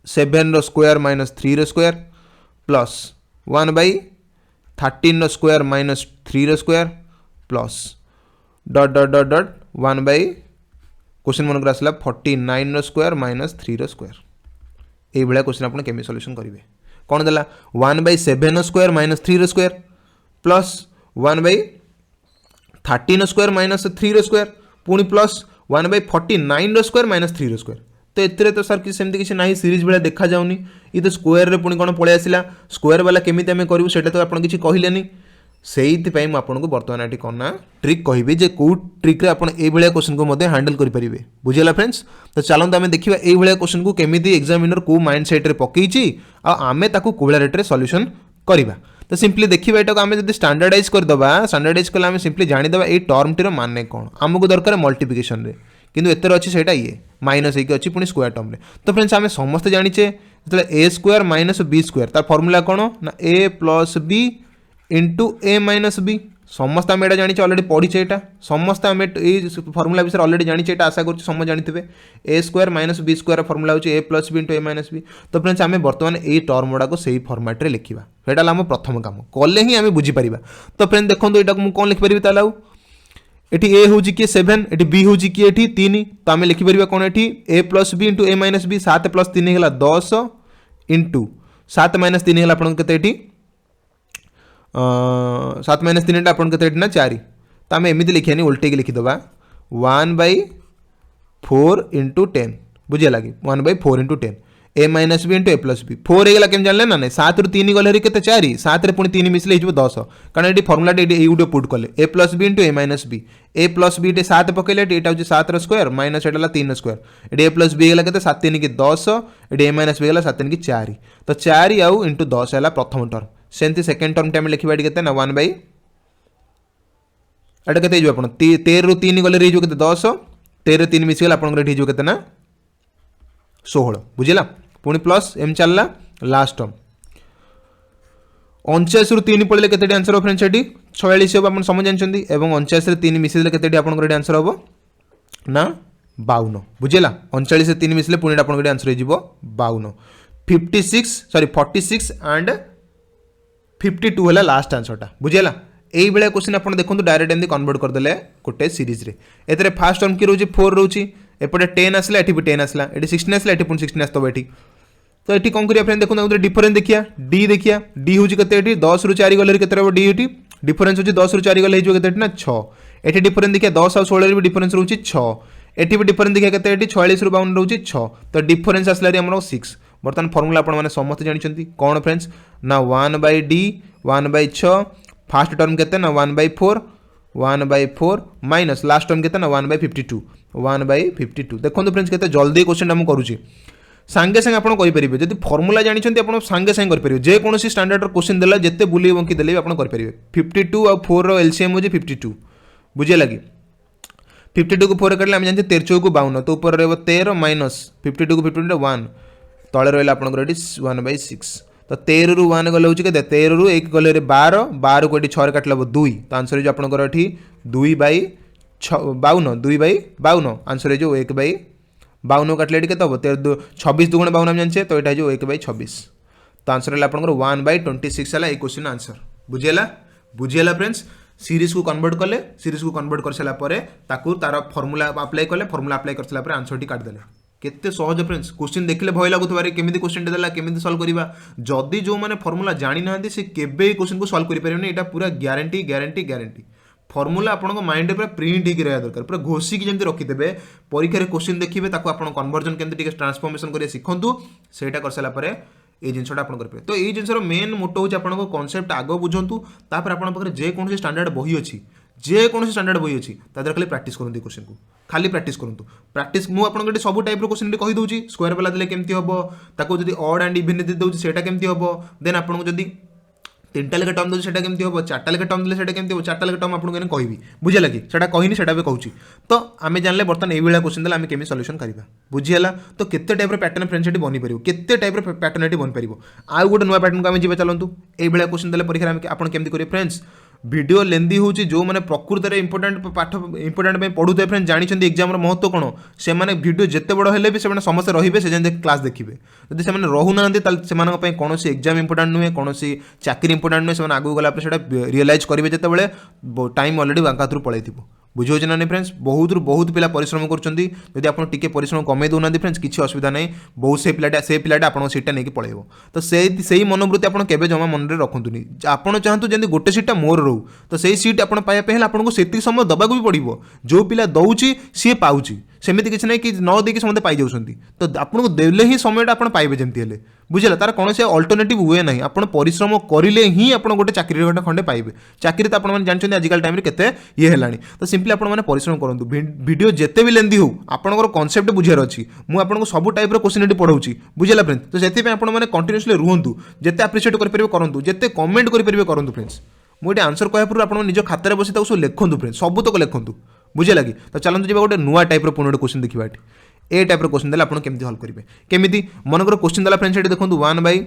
1/7 square minus 3 square plus 1/13 square minus 3 square plus dot dot dot dot 1 by question मनकर आसला 49 स्क्वायर माइनस 3 स्क्वायर ये भाया क्वेश्चन आप केमी सॉल्यूशन करेंगे कौन देला 1/7 square minus 3 square plus 1/13 square minus 3 square पुणी प्लस 1/49 स्क्वायर माइनस 3 स्क्वायर तो एते तो सर सेमती किसी ना सीरीज भाया देखा जाऊनी ये तो स्क्वायर रे पुणी कौन पलि आसला स्क्वायर वाला केमी आम करूँ से तो आप किसी कहलेनी से आपको बर्तमान ये कौन ना ट्रिक कहि जे कौ ट्रिक आप क्वेश्चन को हैंडल करेंगे बुझेगा फ्रेंड्स। तो चलते आम देखा ये क्वेश्चन को केमी एग्जामिनर को माइंड सेट रे पकई आम कौड़ा रेट रे सॉल्यूशन करवा तो सिंपली देखिए यहाँ आम जो स्टैंडर्डाइज करदे स्टैंडर्डाइज कले आम सिंपली जानीदे ये टर्म टीर माने कौन आमको दरकार मल्टीप्लिकेशन रे किंतु एतर अच्छी से ये माइनस होगी अच्छी पुणी स्क्वायर टर्म रे तो फ्रेंड्स आम समस्त जानीचे जो ए स्क्वायर माइनस बी स्क्वायर तार फर्मूला कौन ना ए plus B into A minus B समस्त आम यहाँ जानी अलरेडी पढ़ीचे यहाँ समस्त आम फर्मूला विषय अलरेडी जानी आशा कर समझ जानी A square minus B square formula होची A plus B into A minus B तो फ्रेंड्स आम बर्तमान ये टर्म गुड़ाक से फर्माट लिखा यहाँ आम प्रथम कम कले ही आम बुझीपार तो फ्रेंड देखो यहाँ मुझे कौन लिखिपारि ताल एटी ए हूँ किए 7 एटी बी हूँ किए 3 तो आम लिखिपर कौन eighty A plus B into A minus B 7 plus 3 है 10 इंटू 7 माइनस 3 है आपन के 7 माइनस 3 आपन के ना 4 तो आम एमती लिखानी उल्टे लिखिदे 1/4 इंटू 10 बुझे लगे 1/4 इंटू 10 ए माइनस बी इंटू ए प्लस बी 4 होगा केम जानले ना 7 रु 3 गले के 4 7 पुणी 3 मिसले 10 कारण ये फर्मूला ये पुट कले ए plus B into A minus B A plus B 7 पकड़े ये हूँ 7 स्क्वायर माइनस एटा 3 स्क्वायर ये ए प्लस बी गला के 7 3 की 10 ये ए माइनस बी गला 7 3 की 4 तो 4 आउ इंटू 10 है प्रथम टर्म सेमती सेकेंड टर्म टाइम लिखा के ना 1 बाई एटा के 13 रु 3 गले 10 13 3 मिसगला आपके ना 16 बुझेगा पुणी प्लस एम चलला लास्ट टर्म 49 रु 3 पड़े के आंसर हम फ्रेंड्स ये 46 हम आप समझ जानते 49 रे 3 मिसेले के आपंकर आंसर हम ना 52 बुझेगा 39 से 3 मिसले पुणी आपंकर आंसर हो 52 46 एंड 52 है लास्ट आंसरटा बुझेगा यही भाया क्वेश्चन आप देखो डायरेक्ट एमती कन्वर्ट करदे गोटे सीरीज रे एते फास्ट टर्म कि रोचे 4 रोचे एपटे 10 आसला एटी भी 10 आसला एटी 16 आसला एटी 16 आसतब एटी तो ये कौन करिया फ्रेंड देखो डिफरेंस देखिया डी देखिया डी हूँ के 10 रु 4 गले के डी ये डिफरेंस हो 10 रु 4 गले के ना 6 एटी डिफरेंस देखिए 10 और 16 भी डिफरेंस रोचे 6 एटी भी डिफरेंस देखिए के 46 रु 52 रोचे 6 तो डिफरेंस आसला 6 बर्तमान फर्मूला आपने समस्त जानते कौन फ्रेंड्स ना 1/d 1/6 फास्ट टर्म के ना 1/4 माइनस लास्ट टर्म के ना 1/52 देखो फ्रेंड्स के जल्दी क्वेश्चन आम करुच्ची सांगे सांगे आप करेंगे जब फर्मूला जानते आप सांगे सांगे करेंगे जेकोसी स्टैंडर्ड क्वेश्चन देला जिते बुले बंकी देले आप करेंगे 52 और 4 एलसीएम हो 52 बुझे लगी 52 को 4 काटले आम जानते 13 को 52 तो ऊपर रहा 13 माइनस 52 को 52 1 तले रहा आपंकर 1/6 तो 13 रु 1 गले के 13 रु 1 गले 12 को ये 6 काटल 2 तो आंसर हो आपंकर 2/52 आंसर हो 1/52 काटले के 26 2 52 आम जानते तो यहाँ 1/26 तो आंसर है आपंकर 1/26 है ये क्वेश्चन आंसर बुझेगा फ्रेंड्स सीरीज को कन्वर्ट कले सीरीज को कन्वर्ट कर सारापर तार फर्मूला अप्लाई कले फर्मूला अप्लाई कर सारापर आंसर टी काटिदेले केते सहज फ्रेंड्स क्वेश्चन देखले भय लगुथारे केमिति क्वेश्चन देला केमिति सॉल्व करबा जदी जो माने फॉर्मूला जानि नांती से केबे क्वेश्चन को सॉल्व करि परिबेनी एटा पूरा गारंटी फॉर्मूला आपन माइंड रे पूरा प्रिंट ही रहया दरकार पूरा घोषी की जेंति रखि देबे परीक्षा रे क्वेश्चन देखिबे ताको आपन कन्वर्जन केमति टिके ट्रांसफॉर्मेशन करिया सिखंतु सेटा कर साला परे ए जिनसटा आपन करबे तो ए जिनसर मेन मोटो होची आपन को कांसेप्ट आगो बुझंतु तापर आपन पाखरे जे कोनसे स्टैंडर्ड बही अछि जेकोसी स्टैंडर्ड बही अच्छी खाली प्रैक्टिस करते क्वेश्चन को खाली प्रैक्टिस करूँ प्रैक्टिस मुझे सब टाइप क्वेश्चन कही दूसरी स्क्वायर वाला देले केमती हम ताको जदि ऑड एंड इवन दे दूसरी सेटा केमती हम देन आपको जदि तीनटा लेखा टर्म देছে সেটা কেমতি হবো, চারটা লেখা টর্ম দেলে সেটা কেমতি হবো, চারটা লেখা টর্ম আপনাকে কহিবি, বুঝিলা কি সেটা কহিনি সেটা भी कहूची। तो आम जानले बर्तमान ये क्वेश्चन देला आम केमी सॉल्यूशन करबा, बुझीला। तो केते टाइप पैटर्न फ्रेंड्स एटी बनी पारिबो, केते टाइप पैटर्न एटी बनी पारिबो। आउ गोटे नुआ पैटर्न को आम जीवा चलतु। ये क्वेश्चन देले परीक्षा आम आपण केमती करिवे फ्रेंड्स, वीडियो लेंदी होची जो माने प्रकृत रे इंपोर्टेंट पाठ इंपोर्टेंट पे पढुते फ्रेंड्स जानिछन्ती एग्जाम रो महत्व कोन, से माने वीडियो जेते बड़ हेले भी से माने समस्त रहिबे से जन क्लास देखिबे। जदि से माने रहु नांती ताल से मानक पे कोनोसी एग्जाम इंपोर्टेंट नुहे, कोनोसी चाकरी इंपोर्टेंट नुहे, से माने आगु गला पे सेटा रियलाइज करिवे जेते बेले टाइम ऑलरेडी बांका थ्रू पळैथिबो, बुझिहोछि ना फ्रेंड्स। बहुत पिला परिश्रम करछन्ती, जदि आपण टिके परिश्रम कमे दउ नांती फ्रेंड्स किछि असुविधा नै, बहुत से पिलाटा आपण सीटा नेकी पळैबो। तो सेही मनोवृत्ति आपण केबे जमा मन रे रखंतुनी। आपण चाहंतु जंदी गोटे सीटा मोर रहू, तो सेही सीट आपण पाया पे हेला आपण को सेति समय दबाकू भी पड़िबो। जो पिला दउची सी पाउची, सेमिति किछि नै कि न देकी समते पाई जाउछन्ती। तो आपण को देले ही समयटा आपण पाइबे जेमति हेले, बुझिला। तार कोनोसी अल्टरनेटिव हुए नाही, आपण परिश्रम करिले ही आपण गोटे चाकरी गोटे खंडे पाइबे। चाकरी तो आपण माने जानछन्ती आजिकल टाइम रे केते ये हेलानी। तो सिंपली आपण माने परिश्रम करंतु, वीडियो जेते भी लेंदी हो आपनकर कांसेप्ट बुझियार अछि। मु आपण को सब टाइप रो क्वेश्चन एटी पढौछि, बुझिला फ्रेंड्स। तो सेति पे आपण माने कंटीन्यूअसली रुहंतु, जेते एप्रिशिएट कर परिबे करंतु, जेते कमेंट कर परिबे करंतु फ्रेंड्स। मुझे आंसर कहया पूर्व आपण निज खातार बसी सब लिखंतु फ्रेंड्स, सब तक लिखंतु, बुझे लगी। तो चलते जी गोटे नुआ टाइप पुनः गोटे क्वेश्चन देखा। ए टाइप क्वेश्चन देला आपण केमती हल करेंगे, केमी मनकर क्वेश्चन देला फ्रेंड्स। ये देखो 1 बाई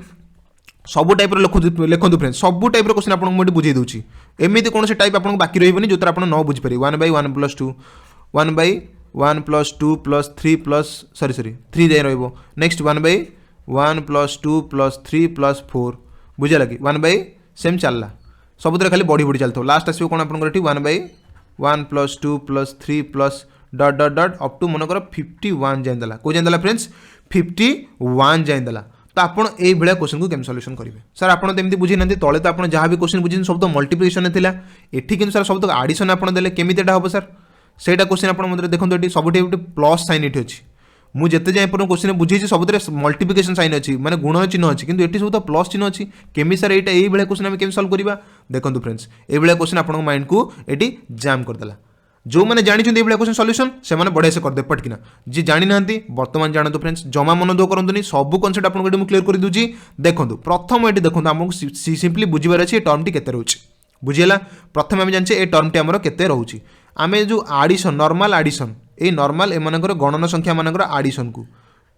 सब टाइप लिखंतु फ्रेंड्स, सब टाइप क्वेश्चन आपको मुझे बुझे दूसरी। एमती कौन टाइप आपको बाकी रही जो आप न बुझीपारे। 1 बाई 1 + 2, 1 बाई 1 + 2 + 3 + सॉरी 3 जाए रही। नेक्स्ट 1 बाई 1 + 2 + 3 + 4, बुझे लगी। 1 बाई सेम चलला, सबुद खाली बढ़ी बढ़ी चलता। लास्ट आसो कौन आप 1 बाई 1 + 2 + 3 + ... अप टू मनकर 51 जाए देला। को जाए देला फ्रेंड्स 51 जाए देला। तो आपन ए भलिया क्वेश्चन को केम सॉल्यूशन करेंगे सर। आपन तो एमती बुझी नांती, तले तो आपन जहाँ भी क्वेश्चन बुझी सब तो मल्टीप्लिकेशन थिला, एठी किंतु सर सब तो एडिशन आपन देले, केमिति एटा हो सर सेटा क्वेश्चन आपन मते देखंतु। एठी सबठी गोटे प्लस साइन एठी अछि। मु जेते जाय पर क्वेश्चन बुझी सबुतरे मल्टीप्लिकेशन साइन अछि, माने गुण चिन्ह अछि, किंतु एठी सब तो प्लस चिन्ह अछि। केमि सर एटा ए भलिया क्वेश्चन हम केम सॉल्व करिबा। देखंतु फ्रेंड्स ए भलिया क्वेश्चन आपन माइंड को एठी जाम कर देला। जो मैंने जानी क्वेश्चन सॉल्यूशन से मैंने बढ़िया से करदे पटकिना, जी जानी ना बर्तमान जानतु फ्रेंड्स, जमा मन दुख करंतुनी, सब कॉन्सेप्ट आपको क्लियर कर दूची। देखो प्रथम ये देखो आमको सिंपली बुझीबार अच्छे टर्म टी केते रहउछि, बुझीला। प्रथम आम जाने ये टर्म टी आमर केते रहउछि। आमे जो आडिशन नॉर्मल आडिशन, ए नॉर्मल एमानकर गणन संख्या मानकर आडिशन को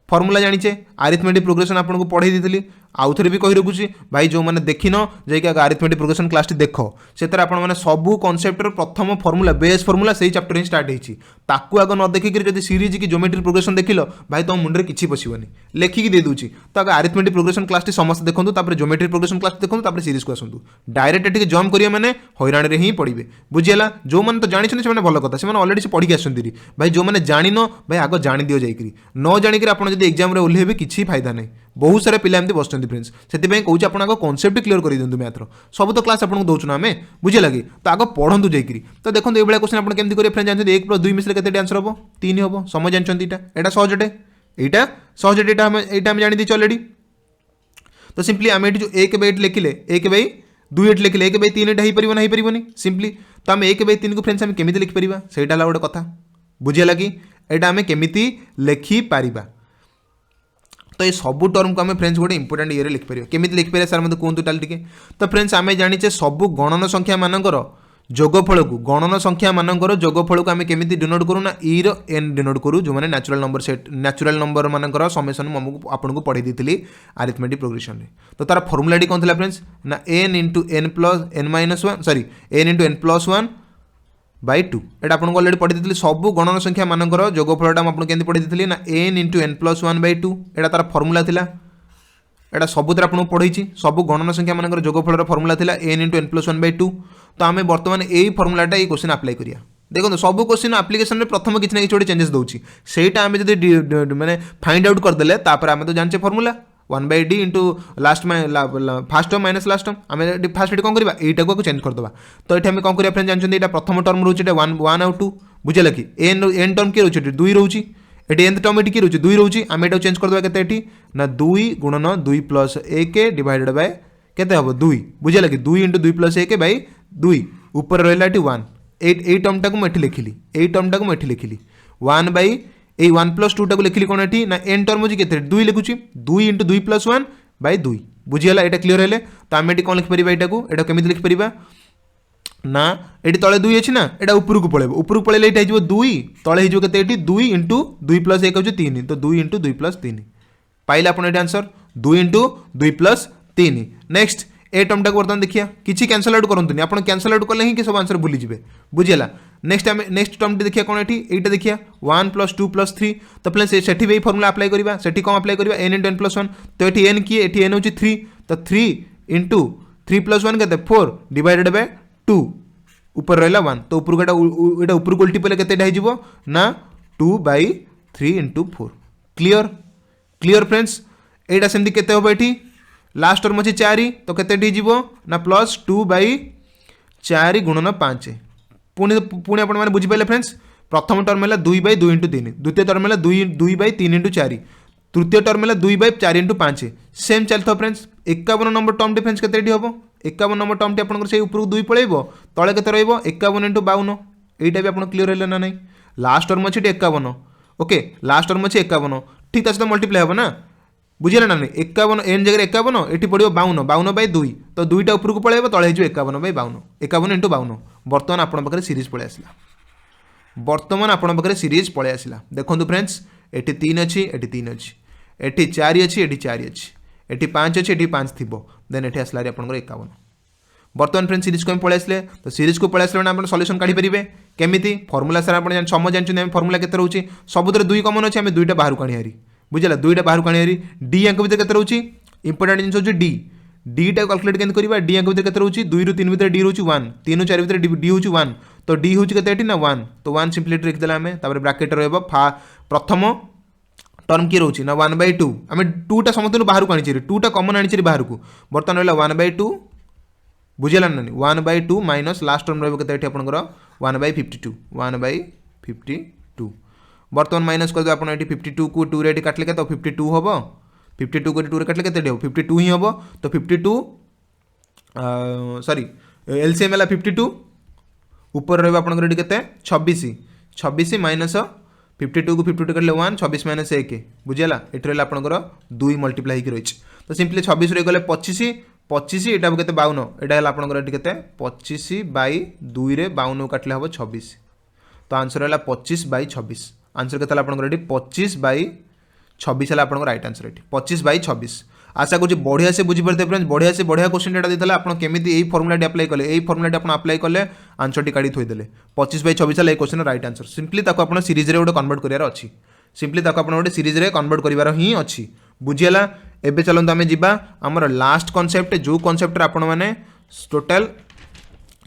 फॉर्मूला जानिचे, आरिथमेटिक प्रोग्रेशन आपको पढ़ाई देती। आउ थे भी कही रखुची भाई जो मैंने देखिन जाकि आरिथमेटिक प्रोग्रेशन क्लास देख से मैंने सबू कॉन्सेप्टर प्रथम फॉर्मूला बेस फॉर्मूला से चैप्टर ही स्टार्ट होती। ताकू आग न देखिक जब सीरीज की ज्योमेट्री प्रोग्रेशन देखिल भाई तुम मुंडे किसी पशुनी लेखिकी दे दूची। तो आगे आरिथमेटिक प्रोग्रेशन क्लास समस्त देखो, ज्योमेट्री प्रोग्रेशन क्लास देखो, सीरीज को आसतु। डायरेक्ट ये जम्प करिए मैंने हैरान ही पड़े, बुझीला। जो मैंने तो जानते हैं भल कथा, से अलरेडी से पढ़ी आसती। भाई जो मैंने जान भाई आग जान दियो जाकि न जाणिक आप एग्जाम ओह्लैबे किसी फायदा नहीं। बहुत सारा पिला एमती बसते फ्रेंड्स, से कहूँ आप आग कॉन्सेप्ट क्लियर कर दिंतु मैथ्र सब तो क्लास आपको दौचु आम, बुझे लगे। तो आग पढ़ू जाकि। तो देखो ये क्वेश्चन आप केमती करेंगे फ्रेंड्स जानते 1 + 2 मिश्र के आंसर हम 3 हम समय जानते यहाँ सहजटे, यहाँ सहजटे यहाँ जानी दीचे अलरेडी। तो सिंपली आम जो 1 बाई 8 लिखिले 1 बाई 2 8 लिखिले 1 बाई 3 एटा हो पारनी सिंपली। तो आम 1 बाई 3 को फ्रेंड्स आम केमिति लिखिपर से गोटे कथा, बुझे लगी। यहाँ आम केमिति लिखिपर। तो ये सब टर्म को आम फ्रेंड्स गोटे इंपोर्टेंट ये लिखिपर केमिति लिखिपर सर मतलब कहूँ टाल टिके। तो फ्रेंड्स आम जानिचे सब गणन संख्या मानकर जोगफल को गणन संख्या मानकर जोगफल को आम केमिति डिनोट करूँ ना ई रो एन डिनोट करूँ, जो मैंने natural number set natural number मानकर समेसन आपको पढ़े दी आरिथमेटिक प्रोग्रेशन। तो तार फॉर्मूला कौन था फ्रेंड्स ना n × n + n - 1 sorry n × n + 1 by 2 एटा आपको ऑलरेडी पढ़ी दी। सब गणन संख्या मानकर जोगफलटा आपको केमती पढ़ी दी ना n × n + 1 by 2 एटा तार फॉर्मूला थिला। एटा सबुतर आपको पढ़ी सब गणन संख्या मानकर जोगफलर फॉर्मूला थिला n × n + 1 by 2। तो आम बर्तमान यही फॉर्मूलाटा ये क्वेश्चन अप्लाई करिया। देखो सब क्वेश्चन एप्लिकेशन में प्रथम किसी ना कि चेंजेस दूसरी सेटा आम जो मैंने फाइंड आउट करदे आम तो जाने formula 1/d into last fast term minus last term आम फास्ट कौन करवा यहीटा को चेंज करदे। तो ये आम कौन करें फ्रेंड जानते हैं प्रथम टर्म रोचे 1 और 2 बुझे कि एन टर्म किए रोचे 2 रोचे ये एन टर्म ये किए रोचे 2 रोचे आम यहाँ चेंज करदे के ना 2 × 2 + 1 डिवाइडेड बाय केते हम 2 बुझे कि 2 × 2 + 1 बाय 2 ऊपर रहा 1 ए टर्मटा को मुझे लिखिली ये टर्मटा को मुझे लिखिली 1 बाई ये 1 + 2 टाक लिखिली कौन ये ना एन टर्म होची केते 2 लिखुची 2 × 2 + 1 बाय 2 बुझीगला यहाँ क्लीयर है तो आम ये कौन लिखिपर यहाँ केमी लिखिपर ना ये तले 2 अच्छी ना यहाँ उपरक पड़े उपरक पड़े ये हो 2 तले हो 2 इंटू 2 प्लस 1 हूँ 3 तो 2 इंटू 2 प्लस 3 पाइले आप आंसर 2 इंटू 2 प्लस 3 नेक्स्ट ए टर्म टाक बर्तमान देखिए किसी कैंसल आउट करते आप कैंसल आउट कले ही सब आंसर भूली जाए बुझीगला नेक्स्ट आम नेक्स्ट टर्म देखिए कौन ये देखिए 1 प्लस 2 प्लस 3 तो प्लस सेठी भी फर्मुला अप्लाई करवा सेठी कौन अप्लाई करवा एन इंटू एन प्लस 1 तो ये एन किए ये एन हूँ 3 तो 3 इंटू 3 प्लस 1 के 4 डिवाइडेड बाय 2 ऊपर रहा 1 तो ऊपर ऊपर उल्टी पड़े के ना 2/3 इंटू 4 क्लीयर क्लीयर फ्रेंड्स यहाँ सेमती केते हम ये लास्ट टर्म अच्छे 4 तो केते ना प्लस 2/4 गुणन 5 पुणी पुणी आप बुझीपारे फ्रेंड्स प्रथम टर्म है 2/2 इंटू 3 द्वितीय टर्म है 2/3 इंटू 4 तृतीय टर्म है 2/4 इंटू 5 सेम चलता फ्रेंड्स 51 नंबर टर्म डिफरेंस के हम 51 नंबर टर्म टी आप ऊपर 2 पड़ेब तले के 51 इंटू 52 यहाँ भी आप क्लीयर है ना नहीं लास्ट टर्म अच्छे 51 ओके लास्ट टर्म अच्छे 51 ठीक सहित मल्टीप्लाई हम ना बुझे ना नहीं 51 एन जगह 51 ये पड़ो 52/2 तो 2टा ऊपर पड़े तले 51/52 51 इंटू 52 बर्तमान आप सीरीज पलि आसला बर्तमान आप सीरीज पलि आसला देखो फ्रेंड्स ये 3 अच्छी ये 3 अच्छी ये 4 अच्छी ये 4 अच्छी ये 5 अच्छी ये 5 थी देन ये आसला आप 51 बर्तमान फ्रेंड्स सीरीज को पलि आसले तो सीरीज को पलि आसले आप सल्यूशन काढ़ी पारे केमी फर्मुला सारा आप सम जानते फर्मुला के रोचे सबुत 2 कमन अच्छे आम 2टा बाहर काढ़ी हारी बुझे 2टा बाहर काढ़ी हारी डी आंक भर के रोचे इंपोर्टाट जिन हूँ डी टा कैलकुलेट केमती करवा डी आंक भर के रोचे 2 ରୁ 3 भर डी रोचे 1 3 ରୁ 4 भर डी हूँ 1 तो डी हूँ के ना 1 तो 1 सिंपली लिखिदेला आम ब्राकेट प्रथम टर्म किए रोचे ना 1/2 आम 2टा समस्त बाहर को आनी 2टा कमन आनी बाहर को बर्तमान रहा 1/2 बुझेगा ना 1/2 माइनस लास्ट टर्म रही आपंकर 1/52 1/52 बर्तमान माइनस करदे आप 52 को 2 रे काटले तो 52 हम 52 को 2 रे काटले के 52 ही हम तो 52 सॉरी एलसीएम है 52 ऊपर रहा आपंकर के 26 माइनस 52 को 52 काटले 1 26 माइनस 1 बुझेगा ये रहा आपंकर 2 मल्टीप्लाई हो रही तो सिंपली 26 रही गले 25 यहाँ के 52 यहाँ आपंकर के 25/2 रे 52 काटले हम 26 तो आंसर है 25/26 आंसर के 25/26 है आपको राइट आंसर ये 25/26 आशा करूँ बढ़िया से बुझीपारे फ्रेंड्स बढ़िया से बढ़िया क्वेश्चन यहाँ देता आप केमी यही फर्मुला अप्लाई कले यही फर्मुला आप अप्लाई कले आंसर टी काढ़ी थोदेले 25/26 है क्वेश्चन राइट आंसर सिंपली आप सीरीज रे गोटे कन्वर्ट करार अच्छी सिंपली आप गोटे सीरीज रे कन्वर्ट करार ही अच्छी बुझीगला एबे चलते आम जा आमर लास्ट कनसेप्ट जो कनसेप्ट आपण मैंने टोटाल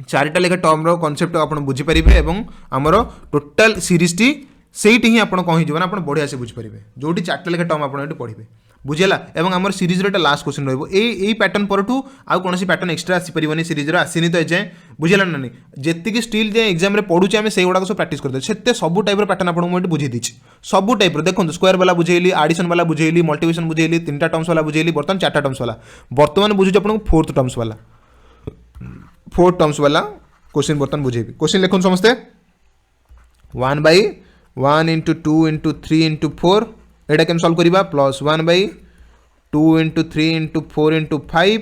4टा लेखा टर्म रो कनसेप्ट आप बुझीपारे और आमर टोटाल सीरीज टी सेठी ही आप कौन हो आप बढ़िया से बुझीपारे जो 4टा लेखा टर्म आप पढ़े बुझेगा और आम सीरीज लास्ट क्वेश्चन रही पैटर्न पर आउ कौन पैटर्न एक्सट्रा आसपारे सीरीज आसनी तो एजाए बुझेगा ना नहीं जी स्टिल जे एग्जाम में पढ़ुचे आम से गुड़ाक सब प्राक्ट करते सब टाइप पैटर्न आपको बुझे देती सब टाइप देखो स्क्वायर वाला बुझेली आडिशन वाला बुझेली मल्टीप्लिकेशन बुझेली 3टा टर्म्स वाला बुझेली बर्तमान 4टा टर्म्स वाला बर्तमान बुझे आपको 4th टर्म्स वाला 4th टर्म्स वाला क्वेश्चन बर्तमान बुझेबी क्वेश्चन लिखुन समस्ते 1/1 इंटू 2 इंटू 3 इंटू 4 यहाँ केम सल्व करवा plus 1/2 into 3 into 4 into 5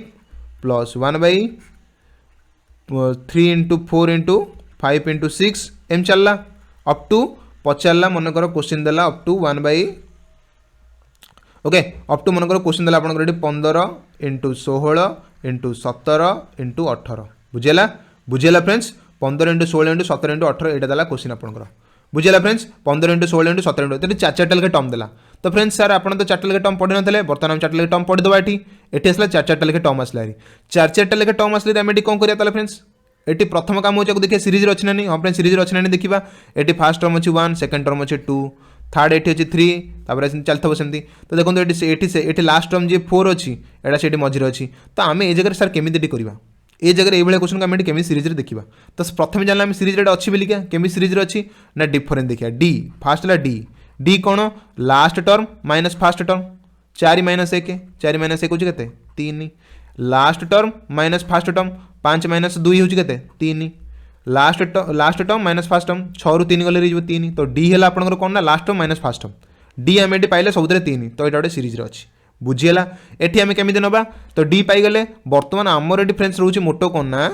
plus 1/3 into 4 into 5 into 6 एम चलला अप टू पचारा मनकर क्वेश्चन देला up to 1 okay up to मनकर क्वेश्चन देला आपन 15 इंटू 16 इंटू 17 इंटू 18 बुझेला फ्रेंड्स 15 इंटू 16 इंटू 17 इंटू 18 यहाँ देला क्वेश्चन आपंकर बुझेगा फ्रेंड्स 15 इंटू 16 इंटू 17 इंटू 4 लेखे टर्म देला तो फ्रेंड्स सर आप तो 4 लेखे टर्म पढ़ी ना बर्तमान हम 4 लेखे टर्म पढ़ीदेवा ये आसला 4 लेखे टर्म आसला 4 लेखे टर्म आसले आम कौन करा फ्रेंड्स ये प्रथम काम हो देखिए सीरीज अच्छी ना नहीं हाँ फ्रेंड्स सीरीज अच्छी ना नहीं देखा ये फास्ट टर्म अच्छी 1 सेकेंड टर्म अच्छी 2 थर्ड ये अच्छी 3 तापर चलता सेमती तो देखो ये लास्ट टर्म जी 4 अच्छी एटा से मझे अच्छी तो आम ये जगह सर केमी करवा ये जगह ये क्वेश्चन को आम केमी सीरीज देखा तो प्रथम जानला आम सीरीज अच्छी बोलिका केमी सीरीज अच्छी ना डिफरेंट देखिए डी फास्ट है डी कौन last term minus first term 4 minus 1 हूँ के 3 last term minus first term 5 minus 2 हूँ के 3 last term minus first term 6 ରୁ 3 गले 3 तो डी है आपंकर कौन ना last term minus first term D आम ये पाइले सब 3 तो यहाँ गोटे सीरीज अच्छी बुझीगला एठी आम केमी नवा तो डी पाईगले बर्तमान आमर ये फ्रेंड्स रोचे मोटो कौन ना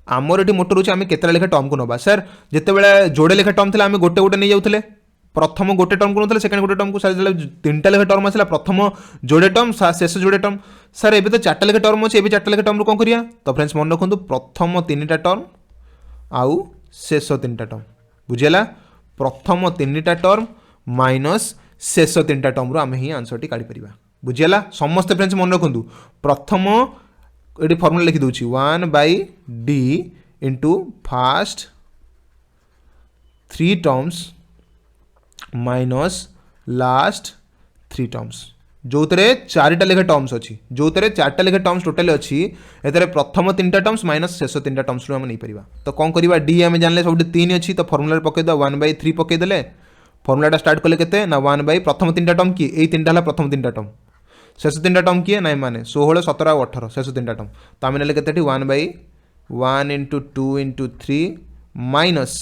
आमर ये मोटो रोचे आम केतटा लेखा टर्म को नवा सर जितेबाला जोड़े लेखा टर्म था आम गोटे गोटे नहीं जाऊे प्रथम गोटे टर्म को सेकेंड गोटे टर्म को सर तीनटा लेखा टर्म आसला प्रथम जोड़े टर्म शेष जोड़े टर्म सर एबे तो चार्टा लेखा टर्म अच्छे चार्टा लेखा टर्म कौन करिया तो फ्रेंड्स मन रखु प्रथम 3टा टर्म आउ शेष 3टा टर्म बुझीगला प्रथम 3टा टर्म माइनस शेष 3टा टर्म रो आम ही आंसर टी काढ़ी परिबा बुझीगला समस्त फ्रेंड्स मन रखु प्रथम ये फर्मुला लिखि दूची 1/d into fast 3 terms minus last 3 terms जो थे 4टा लेखा टर्म्स अच्छी जो थे 4टा लेखा टर्म्स टोटाली अच्छी एतरे प्रथम 3टा टर्म्स माइनस शेष 3टा टर्म्स रू नहीं पारिबा तो कौन करवा डी आम जानले सब 3 अच्छी तो फर्मुला पकईद 1/3 पकईदे फर्मुलाटा स्टार्ट कले के ना 1 प्रथम 3टा टर्म किए यही 3टा प्रथम 3टा टर्म शेष 3टा टर्म किए ना माने 16 17 और 18 शेष 3टा टर्म तो आम ने के 1/1 into 2 into 3 minus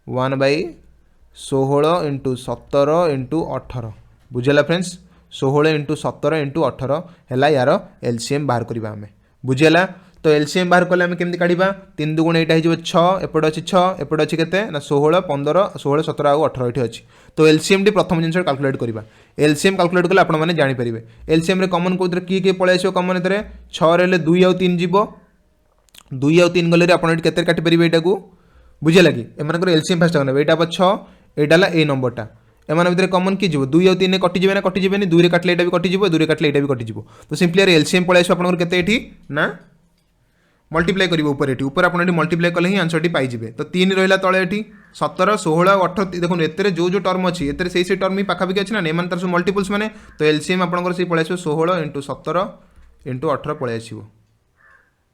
1/16 into 17 into 18 बुझेगा फ्रेंड्स 16 इंटू 17 इंटू 18 है यार एलसीएम बाहर करवा आम बुझेगा तो एलसीएम बाहर कले आम केमती काढ़ा 3 2 गुण यहाँ हो 6 एपटे अच्छी 6 एपटे अच्छी के ना 16 15 16 17 आउ 18 ये अच्छी तो एलसीएम टी प्रथम जिन कैलकुलेट करवा एलसीएम कैलकुलेट कले आपने जानीपारे एलसीएम कमन कौन किए किए पलि आसो कमन ए 6 रे 2 आउ 3 जीव 2 आउ 3 गले आप काटिपारे यहाँ बुझे लगी एम एलसीएम फास्ट करना यहाँ 6 यहाँ ए नंबरटा एम भर कमन किए 2 आउ 3 कटिजे ना कटिजे 2 काटले भी कटिज 2 काटले भी कटिज तो सिंपली एलसीएम पलि आसो आप ना मल्टीप्लाई करेंगे ऊपर आप मल्टीप्लाई कले ही आंसर टी पाइबे तो 3 रहा तले ये 17 16 18 देखो एते जो टर्म अच्छी एते से टर्म ही पाखापाखि अच्छी ना एम तार मल्टीपल्स मैंने तो एलसीएम आपंकर से पलि आसो 16 इंटू 17 इंटू 18 पलि आसो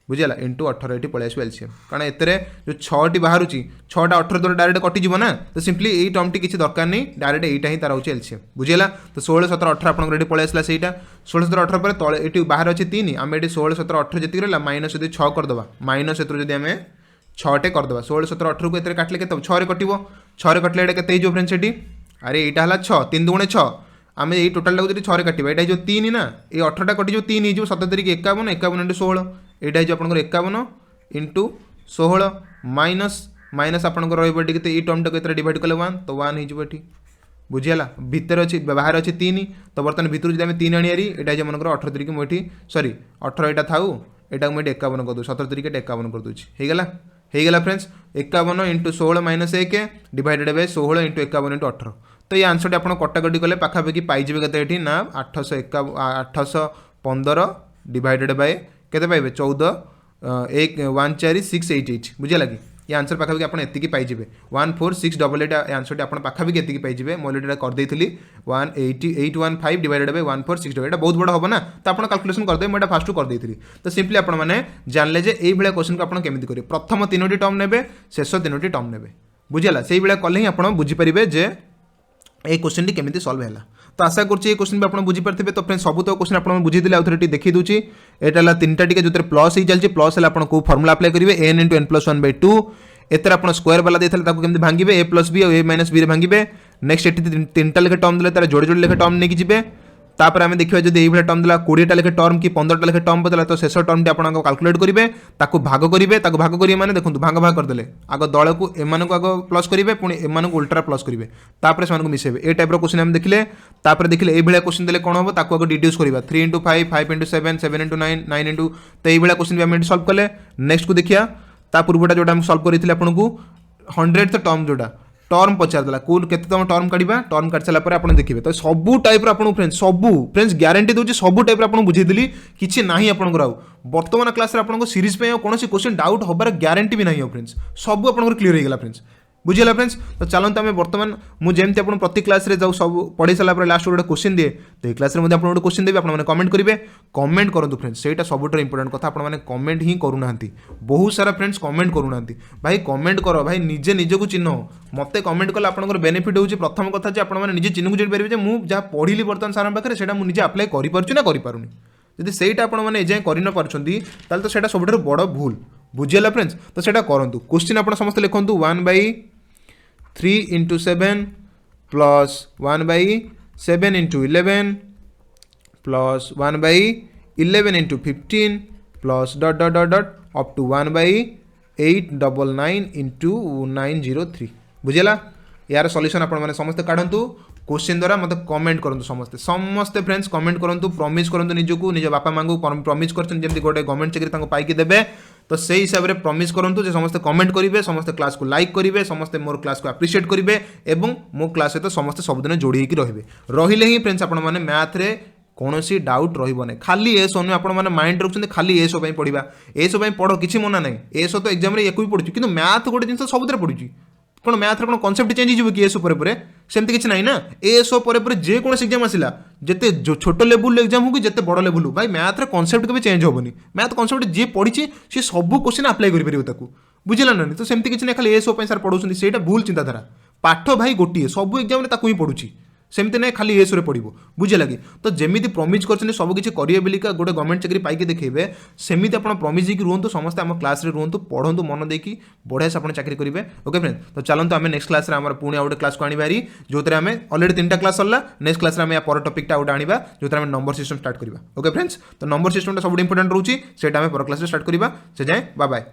बुझेगा इंटू 18 ये पलि आसो एलसीएम कारण एते जो 6टी बाहर 6टा 18 द्वारा डायरेक्ट कटिज ना तो सिंपली यही टर्म टी किसी दरकार नहीं डायरेक्ट यहीटा ही तार हो एलसीएम बुझेगा तो 16 17 18 आप पलि आसला से 16 17 18 पर तले ये बाहर अच्छे 3 आम ये 16 17 18 जी रहा माइनस यदि 6 करदे माइनस एत आम 6टे करदे 16 17 18 को काटले के 6 कटो 6 कटले ये के फ्रेंड्स ये अरे यहाँ है 6 3 2 6 आम ये टोटाल को 6 काटा यहाँ जो 3 ना ये 18टा कटि 3 हो 7 तारीख 51 51 इंटू 16 यहाँ हो आप 51 इंटू 16 माइनस माइनस आपंकर रही टर्म टाक डिवाइड कले 1 तो 1 हो बुझीगला भितर अच्छी बाहर अच्छे 3 तो बर्तमान भितर जब 3 आनी यहाँ मनकर 18 तारीख मुझे सॉरी 18 यहाँ था यहाँ मुझे 51 करदे 17 तारीख 51 करदे होगा friends 51 into 16 minus 1 divided by 16 into 51 into 18 तो ये आंसर आप कटाकटी कले पाखापाखि पाइबे के ना 815 डिवाइडेड बाय के पाइबे 14 1 1 4 6 8 8 बुझे लगी ये आंसर पाखापाखि आप एति पाइबे 14688 आंसर आप पाखापाखि एति पाइबे मैं अलरेडी करदे 1815 डिवाइडेड बाय 14688 ये बहुत बड़ा हम ना तो आप कैलकुलेशन करदे मैं फास्ट करदे तो सिंपली आपने जानले जे ये भाया क्वेश्चन को आप केमी करेंगे प्रथम 3टी टर्म ने शेष 3टी टर्म ने बुझेगा से भाया कले ही आप बुझीपारे जे ये क्वेश्चन टी केमी सल्व है तो आशा करुँचे क्वेश्चन भी आप बुझीपारे तो फ्रेंड्स सब तो क्वेश्चन आप बुझीदे आउ थे देखी दूसरी यहाँ 3टा टी जो प्लस ही चलती प्लस है आप फर्मुला अप्लाई करेंगे n इंटू n+1/2 एतर आप स्क्वायर वाला देते केमती भांगे ए प्लस बी और ए माइनस बी भांगे नेक्स्ट ये 3टा लेखे टर्म देते जोड़े जोड़े लेखे टर्म नहीं जी तापर आम देखा जब ये टर्म देला 20टा लेखे टर्म कि 15टा लेखे टर्म बदला तो शेष टर्म टी आप कैलकुलेट करेंगे भाग करेंगे भाग करेंगे मैंने देखो भाग भाग करदे आग दल को एम आग प्लस करेंगे पुणी एम उल्टा प्लस करेंगे तापर से मिसेबे ए टाइप क्वेश्चन आम देखले देखिले ये क्वेश्चन देले कौन हम ताको डिड्यूस करवा 3 इंटू 5 5 इंटू 7 7 इंटू 9 9 इंटू तो ये क्वेश्चन भी आम सल्व कले नेक्स्ट को देखिया ता पूर्वटा जोटा हम सल्व करेंगे आपको 100th टर्म जोटा टर्म पचारदेला कौन के टर्म काढ़ा टर्म काट सारा आप देखिए तो सबू टाइप फ्रेंड्स ग्यारंटी दूसरी सबू टाइप आप बुझेदी किसी ना आपंकर बर्तमान क्लास आपको सीरीज पे कौन क्वेश्चन डाउट हबार ग्यारंटी भी नहीं फ्रेंड्स सब आप क्लीयर होगा फ्रेंड्स बुझेगा फ्रेंड्स तो चलते आम बर्तमान मुझे आप प्रति क्लास जो सब पढ़ी सारा लास्ट गोटे क्वेश्चन दिए तो ये क्लास में गोटे क्वेश्चन देवी आपने कमेंट करेंगे कमेंट करूँ फ्रेंड्स से सबुठ इंपोर्टेंट कथा आपने कमेंट ही करूना बहुत सारा फ्रेंड्स कमेंट करूना भाई कमेंट कर भाई निजे निजक चिन्ह मत कमेंट कले आपंकर बेनिफिट हो प्रथम कथा आपने निजे चिन्ह को जान पारे मुझे जहाँ पढ़ी बर्तमान सारा पाखे से मुझे अप्लाई करें जदि सहीटा आपने एजाएं कर तो सेटा सब बड़ भूल बुझेगा फ्रेंड्स तो सेटा करूँ क्वेश्चन आप समस्त लिखु 1/3 into 7 plus 1/7 into 11 plus 1/11 into 15 plus dot dot dot dot up to 1/899 into 903 बुझेगा यार सॉल्यूशन आपण माने समस्त काढंतु क्वेश्चन द्वारा मत कमेंट करंतु समस्ते समस्ते फ्रेंड्स कमेंट करंतु प्रॉमिस करंतु निजको निज बापा मांगू प्रॉमिस करछन जेमति गोटे गवर्नमेंट चाकरी तांको पाई के देबे तो सेही हिसाब रे प्रॉमिस करंतु जे समस्त कमेंट करिवे समस्त क्लास को लाइक करिवे समस्त मोर क्लास को एप्रिशिएट करिवे एवं मो क्लास सहित समस्त सबदिन जोड़ी होकी रहिबे रहिले ही फ्रेंड्स आपण माने मैथ रे कौन सी डाउट रही खाली एस अनुए आपण मैंने माइंड रखुच्च खाली एस पढ़ा एस पढ़ किसी मना ना एस तो एग्जाम एक भी पढ़ु कि मैथ गोटे जिन सब पढ़ु कौन मैथ कौन कनसेप्ट चेंज हो कि एस सेमती किसी ना ना एस जेकोसी एग्जाम आसला जिते छोट लेवल एग्जाम हो कि जिते बड़ लेवल हो भाई मैथ कनसेप्ट के चेंज होनी मैथ कनसेप्ट जी पढ़ी सी सब क्वेश्चन अप्लाई कर बुझला ना तो सेमती किसी ना खाली एस सार पढ़ाऊँ से भूल चिंताधारा पाठ भाई गोटे सब एग्जाम ही पढ़ुची सेमती ना खाली एस पढ़ो बुझे लगे तो जमी प्रमिज कर सब किसी करेंगे बोलिका गोटे गवर्नमेंट चाकरी पाई देखेबे सेमती आप प्रमिज होकर रुहतु समस्त आम क्लास रे रुहतु पढ़ु मन देकी बढ़िया से आप चाकरी करेंगे ओके फ्रेंड तो चलते आम नेक्स्ट क्लास में पुणी गोटे क्लास को आनी जो आम अलरेडी 3टा क्लास सरला नेक्स्ट क्लास में पर टॉपिक गोटे आनी जो आम नंबर सिस्टम स्टार्ट करवा ओके फ्रेंड्स तो नंबर सिस्टम सब इंपोर्टेंट रोचे से पर क्लास स्टार्ट करवा से जाए बाय बाय।